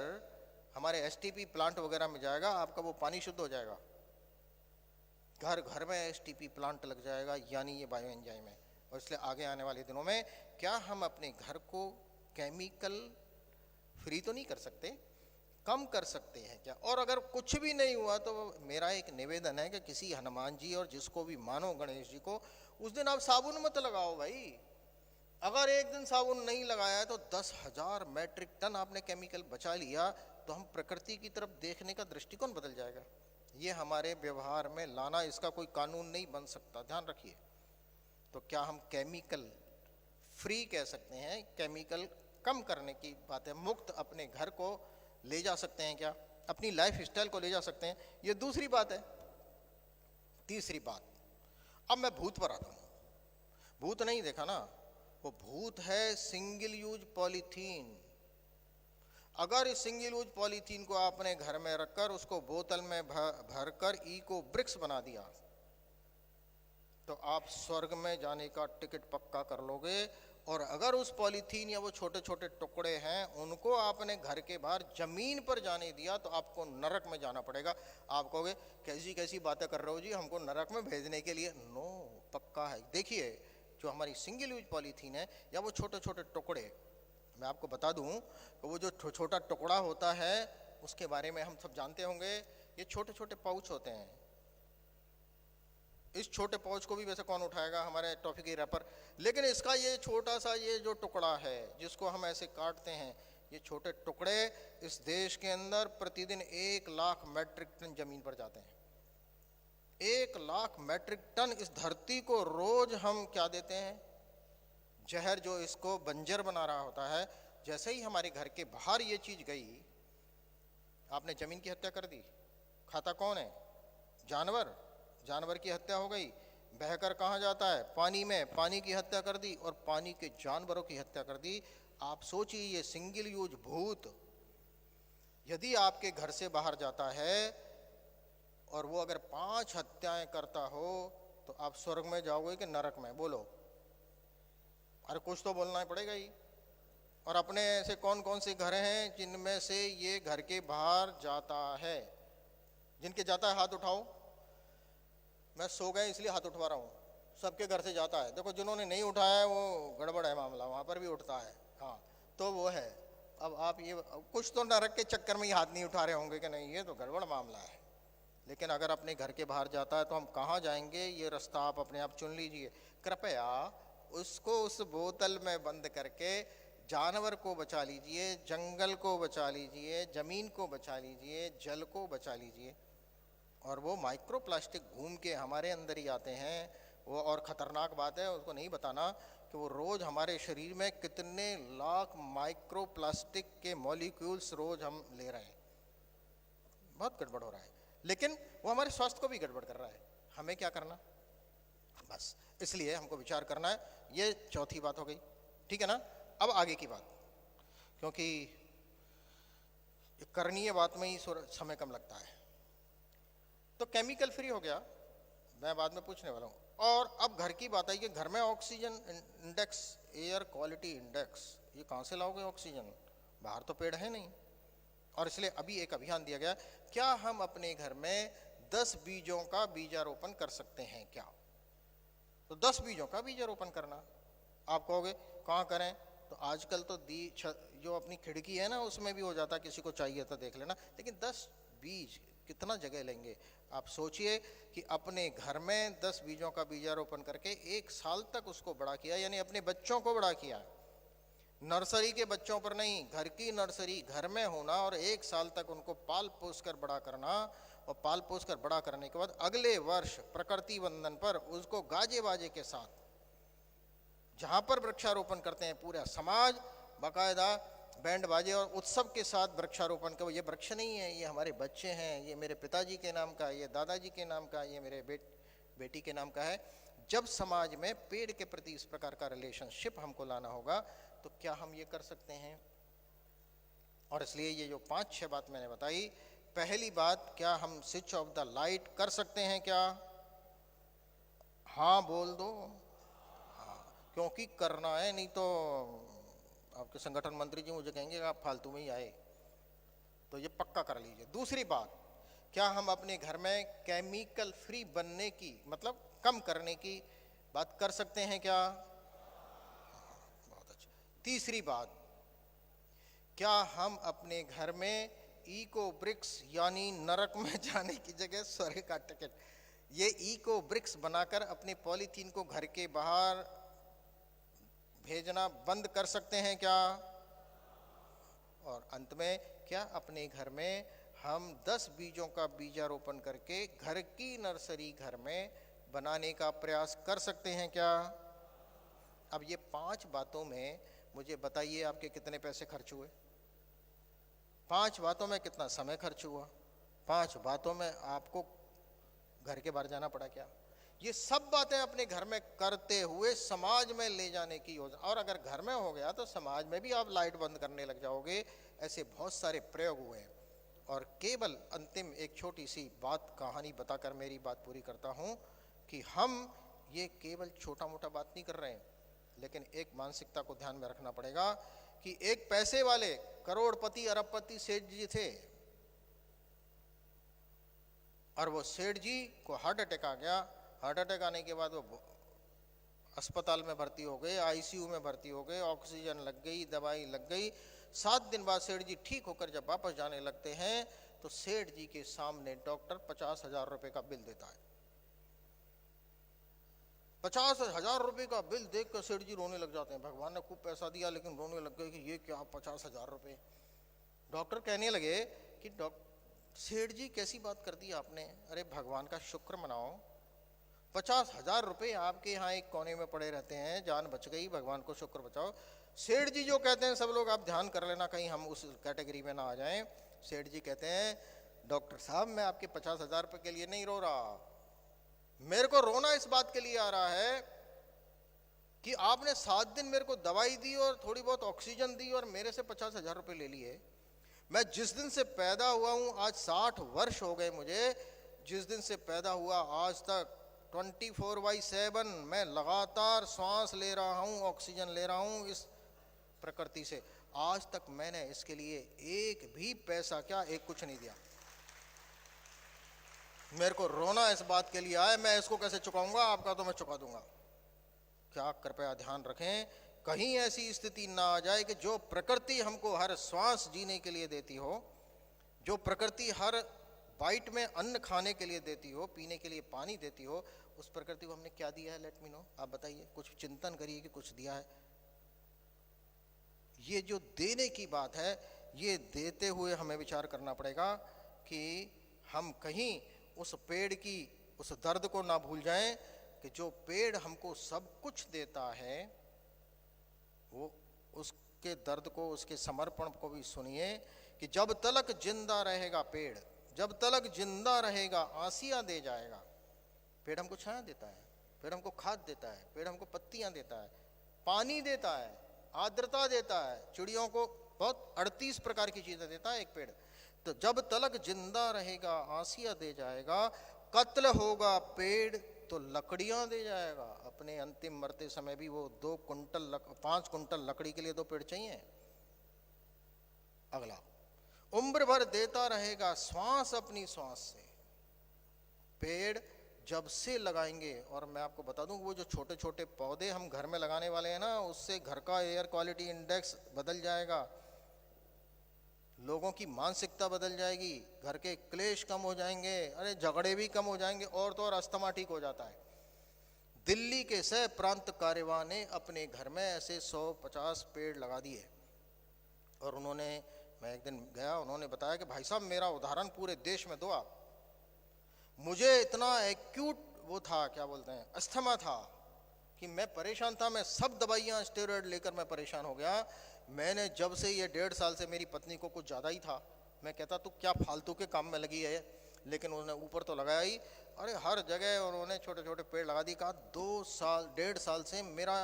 हमारे एसटीपी प्लांट वगैरह में जाएगा, आपका वो पानी शुद्ध हो जाएगा, घर घर में एसटीपी प्लांट लग जाएगा, यानी ये बायो एंजाइम है। और इसलिए आगे आने वाले दिनों में क्या हम अपने घर को केमिकल फ्री तो नहीं कर सकते, कम कर सकते हैं क्या? और अगर कुछ भी नहीं हुआ तो मेरा एक निवेदन है कि किसी हनुमान जी और जिसको भी मानो, गणेश जी को, उस दिन आप साबुन मत लगाओ भाई। अगर एक दिन साबुन नहीं लगाया है तो 10,000 मैट्रिक टन आपने केमिकल बचा लिया, तो हम प्रकृति की तरफ देखने का दृष्टिकोण बदल जाएगा। ये हमारे व्यवहार में लाना, इसका कोई कानून नहीं बन सकता, ध्यान रखिए। तो क्या हम केमिकल फ्री कह सकते हैं, केमिकल कम करने की बात है, मुक्त अपने घर को ले जा सकते हैं क्या, अपनी लाइफ स्टाइल को ले जा सकते हैं? ये दूसरी बात है। तीसरी बात, अब मैं भूत पर आता हूँ। भूत नहीं देखा ना, वो भूत है सिंगल यूज पॉलीथीन। अगर इस सिंगल यूज पॉलीथीन को आपने घर में रखकर उसको बोतल में भरकर इको ब्रिक्स बना दिया, तो आप स्वर्ग में जाने का टिकट पक्का कर लोगे। और अगर उस पॉलीथीन या वो छोटे छोटे टुकड़े हैं उनको आपने घर के बाहर जमीन पर जाने दिया, तो आपको नरक में जाना पड़ेगा। आप कहोगे कैसी कैसी बातें कर रहे हो जी, हमको नरक में भेजने के लिए? नो, पक्का है। देखिए जो हमारी सिंगल यूज पॉलीथीन है या वो छोटे छोटे टुकड़े, मैं आपको बता दूं कि वो जो छोटा टुकड़ा होता है उसके बारे में हम सब जानते होंगे। ये छोटे छोटे पाउच होते हैं। इस छोटे पाउच को भी वैसे कौन उठाएगा, हमारे टॉफी की रैपर, लेकिन इसका ये छोटा सा ये जो टुकड़ा है जिसको हम ऐसे काटते हैं, ये छोटे टुकड़े इस देश के अंदर प्रतिदिन 1 लाख मेट्रिक टन जमीन पर जाते हैं। 1 लाख मेट्रिक टन इस धरती को रोज हम क्या देते हैं, जहर जो इसको बंजर बना रहा होता है। जैसे ही हमारे घर के बाहर ये चीज गई, आपने जमीन की हत्या कर दी, खाता कौन है, जानवर, जानवर की हत्या हो गई, बहकर कहाँ जाता है, पानी में, पानी की हत्या कर दी और पानी के जानवरों की हत्या कर दी। आप सोचिए ये सिंगल यूज भूत यदि आपके घर से बाहर जाता है और वो अगर 5 हत्याएं करता हो तो आप स्वर्ग में जाओगे कि नरक में, बोलो। अरे कुछ तो बोलना ही पड़ेगा ही। और अपने ऐसे कौन कौन से घर हैं जिनमें से ये घर के बाहर जाता है, जिनके जाता है हाथ उठाओ। मैं सो गए इसलिए हाथ उठवा रहा हूँ, सबके घर से जाता है। देखो जिन्होंने नहीं उठाया है वो गड़बड़ है मामला, वहाँ पर भी उठता है, हाँ तो वो है। अब आप ये कुछ तो नरक के चक्कर में ही हाथ नहीं उठा रहे होंगे कि नहीं, ये तो गड़बड़ मामला है। लेकिन अगर अपने घर के बाहर जाता है तो हम कहाँ जाएंगे, ये रास्ता आप अपने आप चुन लीजिए। कृपया उसको उस बोतल में बंद करके जानवर को बचा लीजिए, जंगल को बचा लीजिए, जमीन को बचा लीजिए, जल को बचा लीजिए। और वो माइक्रो प्लास्टिक घूम के हमारे अंदर ही आते हैं। वो और ख़तरनाक बात है, उसको नहीं बताना कि वो रोज़ हमारे शरीर में कितने लाख माइक्रो प्लास्टिक के मॉलिक्यूल्स रोज़ हम ले रहे हैं। बहुत गड़बड़ हो रहा है, लेकिन वो हमारे स्वास्थ्य को भी गड़बड़ कर रहा है। हमें क्या करना, बस इसलिए हमको विचार करना है। ये चौथी बात हो गई, ठीक है ना। अब आगे की बात, क्योंकि करणीय बात में ही समय कम लगता है। तो केमिकल फ्री हो गया, मैं बाद में पूछने वाला हूँ। और अब घर की बात आई कि घर में oxygen index, air quality index, ये कहाँ से लाओगे ऑक्सीजन, बाहर तो पेड़ है नहीं। और इसलिए अभी एक अभियान दिया गया, क्या हम अपने घर में 10 बीजों का बीजारोपण कर सकते हैं क्या। तो 10 बीजों का बीजारोपण करना, आप कहोगे कहाँ करें, तो आजकल तो जो अपनी खिड़की है ना उसमें भी हो जाता, किसी को चाहिए तो देख लेना। लेकिन 10 बीज कितना जगह लेंगे। आप सोचिए कि अपने घर में 10 बीजों का बीजारोपण करके 1 साल तक उसको बड़ा किया, यानी अपने बच्चों को बड़ा किया। नर्सरी के बच्चों पर नहीं, घर की नर्सरी घर में होना और 1 साल तक उनको पाल पोस कर बड़ा करना। और पाल पोस कर बड़ा करने के बाद अगले वर्ष प्रकृति वंदन पर उसको गाजे बाजे के साथ, जहाँ पर वृक्षारोपण करते हैं पूरा समाज बाकायदा बैंड बाजे और उत्सव के साथ वृक्षारोपण का। ये वृक्ष नहीं है, ये हमारे बच्चे हैं, ये मेरे पिताजी के नाम का, ये दादाजी के नाम का, ये मेरे बेटी के नाम का है। जब समाज में पेड़ के प्रति इस प्रकार का रिलेशनशिप हमको लाना होगा तो क्या हम ये कर सकते हैं। और इसलिए ये जो 5-6 बात मैंने बताई, पहली बात, क्या हम स्विच ऑफ द लाइट कर सकते हैं क्या, हाँ बोल दो, हाँ, क्योंकि करना है, नहीं तो आपके संगठन मंत्री जी मुझे कहेंगे आप फालतू में ही आए, तो ये पक्का कर लीजिए। दूसरी बात, क्या हम अपने घर में केमिकल फ्री बनने की, मतलब कम करने की बात कर सकते हैं क्या, बहुत अच्छा। तीसरी बात, क्या हम अपने घर में इको ब्रिक्स यानी नरक में जाने की जगह स्वर्ग का टिकट, ये इको ब्रिक्स बनाकर अपने पॉलीथीन को घर के बाहर भेजना बंद कर सकते हैं क्या। और अंत में, क्या अपने घर में हम 10 बीजों का बीजारोपण करके घर की नर्सरी घर में बनाने का प्रयास कर सकते हैं क्या। अब ये 5 बातों में मुझे बताइए आपके कितने पैसे खर्च हुए, 5 बातों में कितना समय खर्च हुआ, 5 बातों में आपको घर के बाहर जाना पड़ा क्या। ये सब बातें अपने घर में करते हुए समाज में ले जाने की योजना। और अगर घर में हो गया तो समाज में भी आप लाइट बंद करने लग जाओगे। ऐसे बहुत सारे प्रयोग हुए हैं। और केवल अंतिम एक छोटी सी बात, कहानी बताकर मेरी बात पूरी करता हूँ कि हम ये केवल छोटा मोटा बात नहीं कर रहे हैं, लेकिन एक मानसिकता को ध्यान में रखना पड़ेगा कि एक पैसे वाले करोड़पति अरबपति सेठ जी थे, और वो सेठ जी को हार्ट अटैक आ गया। हार्ट अटैक आने के बाद वो अस्पताल में भर्ती हो गए, आईसीयू में भर्ती हो गए, ऑक्सीजन लग गई, दवाई लग गई। 7 दिन बाद सेठ जी ठीक होकर जब वापस जाने लगते हैं तो सेठ जी के सामने डॉक्टर 50,000 रुपए का बिल देता है। 50,000 रुपए का बिल देख कर सेठ जी रोने लग जाते हैं। भगवान ने खूब पैसा दिया लेकिन रोने लग गए कि ये क्या 50,000 रुपए। डॉक्टर कहने लगे कि सेठ जी कैसी बात कर दी आपने, अरे भगवान का शुक्र मनाओ, 50,000 रुपए आपके यहाँ एक कोने में पड़े रहते हैं, जान बच गई, भगवान को शुक्र बचाओ। सेठ जी जो कहते हैं सब लोग आप ध्यान कर लेना कहीं हम उस कैटेगरी में ना आ जाएं। सेठ जी कहते हैं डॉक्टर साहब मैं आपके 50,000 रुपए के लिए नहीं रो रहा, मेरे को रोना इस बात के लिए आ रहा है कि आपने 7 दिन मेरे को दवाई दी और थोड़ी बहुत ऑक्सीजन दी और मेरे से 50,000 रुपए ले लिए। मैं जिस दिन से पैदा हुआ हूं आज 60 वर्ष हो गए मुझे, जिस दिन से पैदा हुआ आज तक 24/7 मैं लगातार सांस ले रहा हूं, ऑक्सीजन ले रहा हूं इस प्रकृति से। आज तक मैंने इसके लिए एक भी पैसा क्या एक कुछ नहीं दिया। मेरे को रोना इस बात के लिए आए, मैं इसको कैसे चुकाऊंगा, आपका तो मैं चुका दूंगा। क्या कृपया ध्यान रखें कहीं ऐसी स्थिति ना आ जाए कि जो प्रकृति हमको हर श्वास जीने के लिए देती हो, जो प्रकृति हर बाइट में अन्न खाने के लिए देती हो, पीने के लिए पानी देती हो, उस प्रकृति को हमने क्या दिया है? लेट मी नो, आप बताइए, कुछ चिंतन करिए कि कुछ दिया है। ये जो देने की बात है, ये देते हुए हमें विचार करना पड़ेगा कि हम कहीं उस पेड़ की उस दर्द को ना भूल जाएं कि जो पेड़ हमको सब कुछ देता है वो उसके दर्द को, उसके समर्पण को भी सुनिए कि जब तलक जिंदा रहेगा पेड़, जब तलक जिंदा रहेगा आसिया दे जाएगा। पेड़ हमको छाया देता है, पेड़ हमको खाद देता है, पेड़ हमको पत्तियां देता है, पानी देता है, आर्द्रता देता है, चिड़ियों को बहुत 38 प्रकार की चीजें देता है एक पेड़। तो जब तलक जिंदा रहेगा आसिया दे जाएगा, कत्ल होगा पेड़ तो लकड़ियां दे जाएगा। अपने अंतिम मरते समय भी वो 5 कुंटल लकड़ी के लिए 2 पेड़ चाहिए। अगला, उम्र भर देता रहेगा श्वास अपनी श्वास से। पेड़ जब से लगाएंगे, और मैं आपको बता दूं वो जो छोटे छोटे पौधे हम घर में लगाने वाले हैं ना, उससे घर का एयर क्वालिटी इंडेक्स बदल जाएगा, लोगों की मानसिकता बदल जाएगी, घर के क्लेश कम हो जाएंगे, अरे झगड़े भी कम हो जाएंगे, और तो और अस्थमा ठीक हो जाता है। दिल्ली के सह प्रांत कार्यवाह ने अपने घर में ऐसे 150 पेड़ लगा दिए और उन्होंने, मैं एक दिन गया, उन्होंने बताया कि भाई साहब मेरा उदाहरण पूरे देश में दो आप। मुझे इतना एक्यूट वो था, क्या बोलते हैं, अस्थमा था कि मैं परेशान था, मैं सब दवाइयाँ स्टेरॉइड लेकर मैं परेशान हो गया। मैंने जब से ये 1.5 साल से, मेरी पत्नी को कुछ ज़्यादा ही था, मैं कहता तू क्या फालतू के काम में लगी है, लेकिन उन्होंने ऊपर तो लगाया ही, अरे हर जगह उन्होंने छोटे छोटे पेड़ लगा दिए। कहा 1.5 साल से मेरा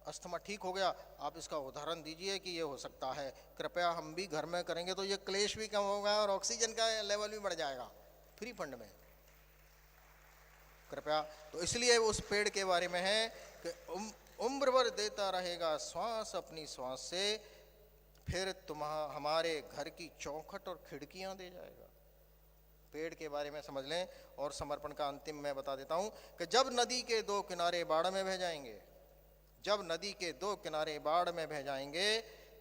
अस्थमा ठीक हो गया, आप इसका उदाहरण दीजिए कि ये हो सकता है। कृपया हम भी घर में करेंगे तो ये क्लेश भी कम होगा और ऑक्सीजन का लेवल भी बढ़ जाएगा फ्री फंड में। कृपया, तो इसलिए उस पेड़ के बारे में है कि उम्र भर देता रहेगा श्वास अपनी श्वास से, फिर हमारे घर की चौखट और खिड़कियां दे जाएगा। पेड़ के बारे में समझ लें। और समर्पण का अंतिम मैं बता देता हूं कि जब नदी के 2 किनारे बाढ़ में बह जाएंगे, जब नदी के 2 किनारे बाढ़ में बह जाएंगे,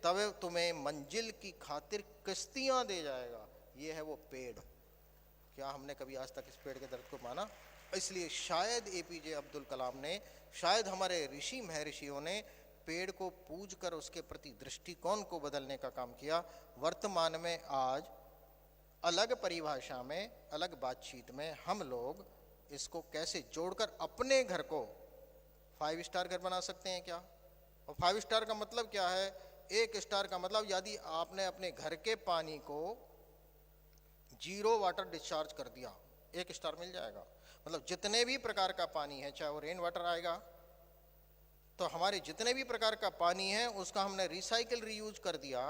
तब तुम्हें मंजिल की खातिर किश्तियां दे जाएगा। ये है वो पेड़। क्या हमने कभी आज तक इस पेड़ के दर्द को माना? इसलिए शायद एपीजे अब्दुल कलाम ने, शायद हमारे ऋषि महर्षियों ने पेड़ को पूज कर उसके प्रति दृष्टिकोण को बदलने का काम किया। वर्तमान में आज अलग परिभाषा में, अलग बातचीत में हम लोग इसको कैसे जोड़कर अपने घर को 5 स्टार घर बना सकते हैं क्या? और 5 स्टार का मतलब क्या है? 1 स्टार का मतलब यदि आपने अपने घर के पानी को 0 वाटर डिस्चार्ज कर दिया, 1 स्टार मिल जाएगा। मतलब जितने भी प्रकार का पानी है, चाहे वो रेन वाटर आएगा, तो हमारे जितने भी प्रकार का पानी है उसका हमने रिसाइकिल रीयूज कर दिया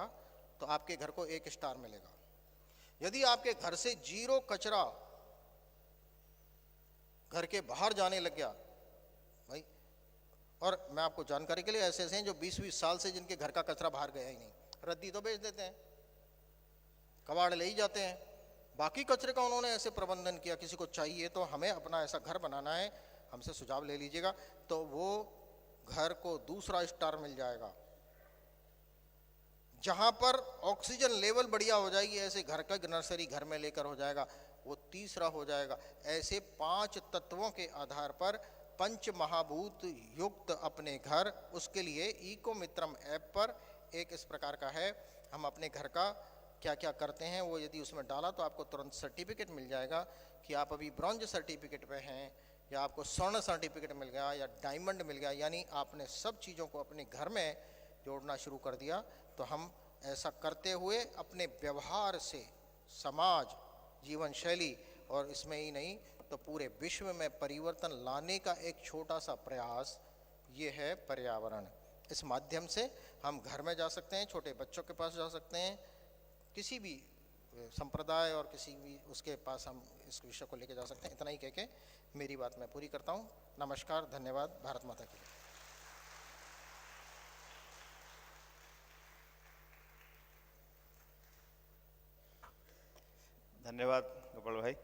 तो आपके घर को 1 स्टार मिलेगा। यदि आपके घर से 0 कचरा घर के बाहर जाने लग गया भाई, और मैं आपको जानकारी के लिए ऐसे हैं जो 20-20 साल से जिनके घर का कचरा बाहर गया ही नहीं, रद्दी तो बेच देते हैं, कबाड़ ले ही जाते हैं, बाकी कचरे का उन्होंने ऐसे प्रबंधन किया। किसी को चाहिए तो हमें अपना ऐसा घर बनाना है, हमसे सुझाव ले लीजिएगा। तो वो घर को दूसरा स्टार मिल जाएगा। जहां पर ऑक्सीजन लेवल बढ़िया हो जाएगी, ऐसे घर का नर्सरी घर में लेकर हो जाएगा, वो तीसरा हो जाएगा। ऐसे 5 तत्वों के आधार पर पंच महाभूत युक्त अपने घर, उसके लिए इको मित्रम ऐप पर एक इस प्रकार का है, हम अपने घर का क्या क्या करते हैं वो यदि उसमें डाला तो आपको तुरंत सर्टिफिकेट मिल जाएगा कि आप अभी ब्रॉन्ज सर्टिफिकेट पे हैं, या आपको स्वर्ण सर्टिफिकेट मिल गया, या डायमंड मिल गया, यानी आपने सब चीज़ों को अपने घर में जोड़ना शुरू कर दिया। तो हम ऐसा करते हुए अपने व्यवहार से समाज, जीवन शैली और इसमें ही नहीं तो पूरे विश्व में परिवर्तन लाने का एक छोटा सा प्रयास ये है पर्यावरण। इस माध्यम से हम घर में जा सकते हैं, छोटे बच्चों के पास जा सकते हैं, किसी भी संप्रदाय और किसी भी उसके पास हम इस विषय को लेकर जा सकते हैं। इतना ही कह के मेरी बात मैं पूरी करता हूँ। नमस्कार, धन्यवाद, भारत माता की। धन्यवाद गोपाल भाई।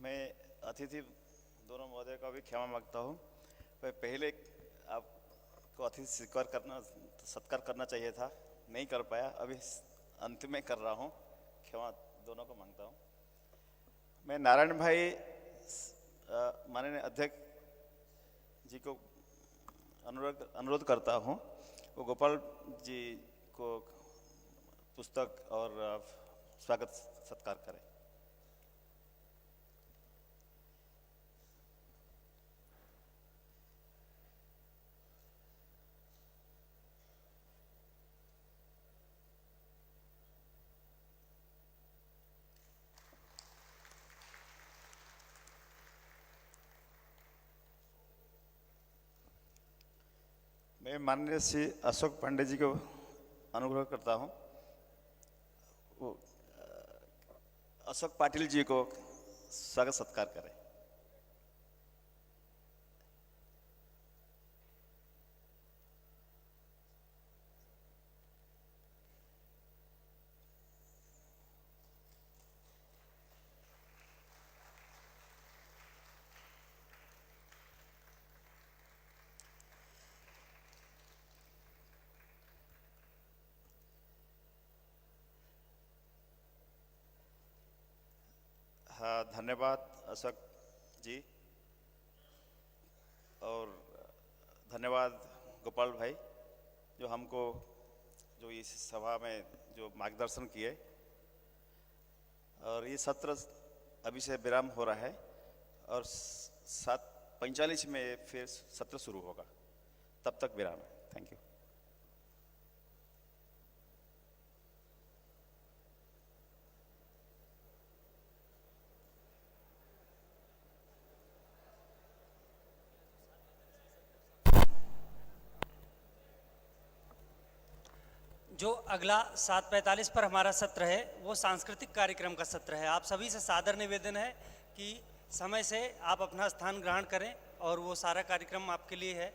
मैं अतिथि दोनों महोदय का भी क्षमा मांगता हूँ। पहले आपको अतिथि सत्कार करना चाहिए था, नहीं कर पाया, अभी अंत में कर रहा हूँ, क्षमा दोनों को मांगता हूँ। मैं नारायण भाई माननीय अध्यक्ष जी को अनुरोध करता हूँ वो गोपाल जी को पुस्तक और स्वागत सत्कार करें। मैं माननीय श्री अशोक पांडे जी को अनुरोध करता हूँ वो अशोक पाटिल जी को स्वागत सत्कार करें। हाँ, धन्यवाद अशोक जी, और धन्यवाद गोपाल भाई जो हमको जो इस सभा में जो मार्गदर्शन किए। और ये सत्र अभी से विराम हो रहा है और 7:45 में फिर सत्र शुरू होगा, तब तक विराम है। Thank you. जो अगला 7:45 पर हमारा सत्र है वो सांस्कृतिक कार्यक्रम का सत्र है। आप सभी से सादर निवेदन है कि समय से आप अपना स्थान ग्रहण करें और वो सारा कार्यक्रम आपके लिए है।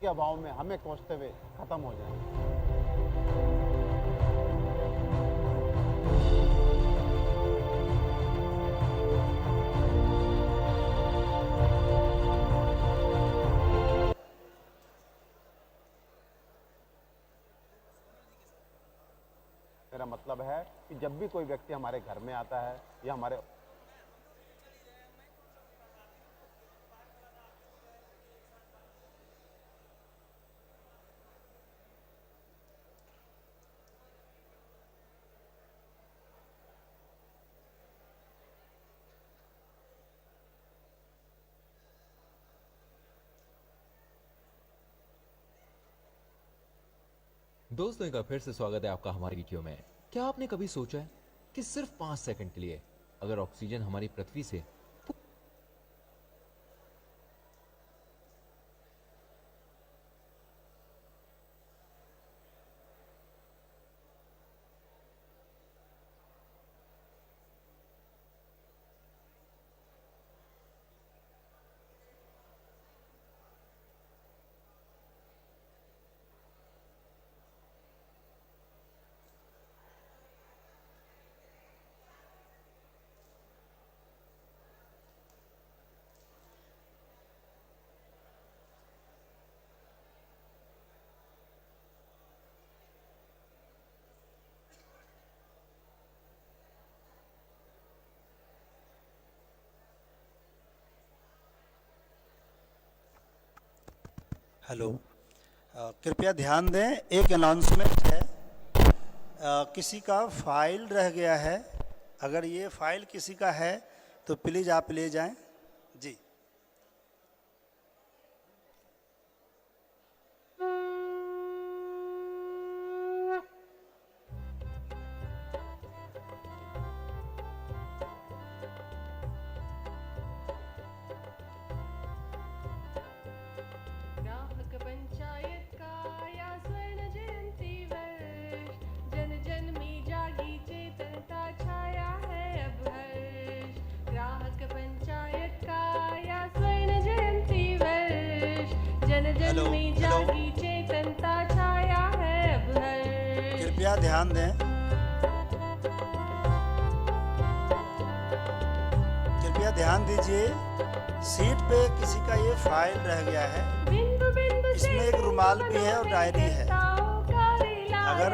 के अभाव में हमें कोसते हुए खत्म हो जाए। मेरा मतलब है कि जब भी कोई व्यक्ति हमारे घर में आता है या हमारे दोस्तों, एक बार फिर से स्वागत है आपका हमारी वीडियो में। क्या आपने कभी सोचा है कि सिर्फ 5 सेकंड के लिए अगर ऑक्सीजन हमारी पृथ्वी से हेलो, कृपया ध्यान दें, एक अनाउंसमेंट है। किसी का फाइल रह गया है, अगर ये फाइल किसी का है तो प्लीज़ आप ले जाएं जी। ग्राहक पंचायत का या स्वर्ण जयंती वर्ष, जन जन में जागी चेतनता छाया है अब हर्ष। ग्राहक पंचायत का या स्वर्ण जयंती वर्ष, जन जन हेलो, में हेलो। जागी चेतनता छाया है अब हर्ष। कृपया ध्यान दें, कृपया ध्यान दीजिए, सीट पे किसी का ये फाइल रह गया है। बिंदु बिंदु इसमें एक रुमाल भी है और डायरी है। अगर अगर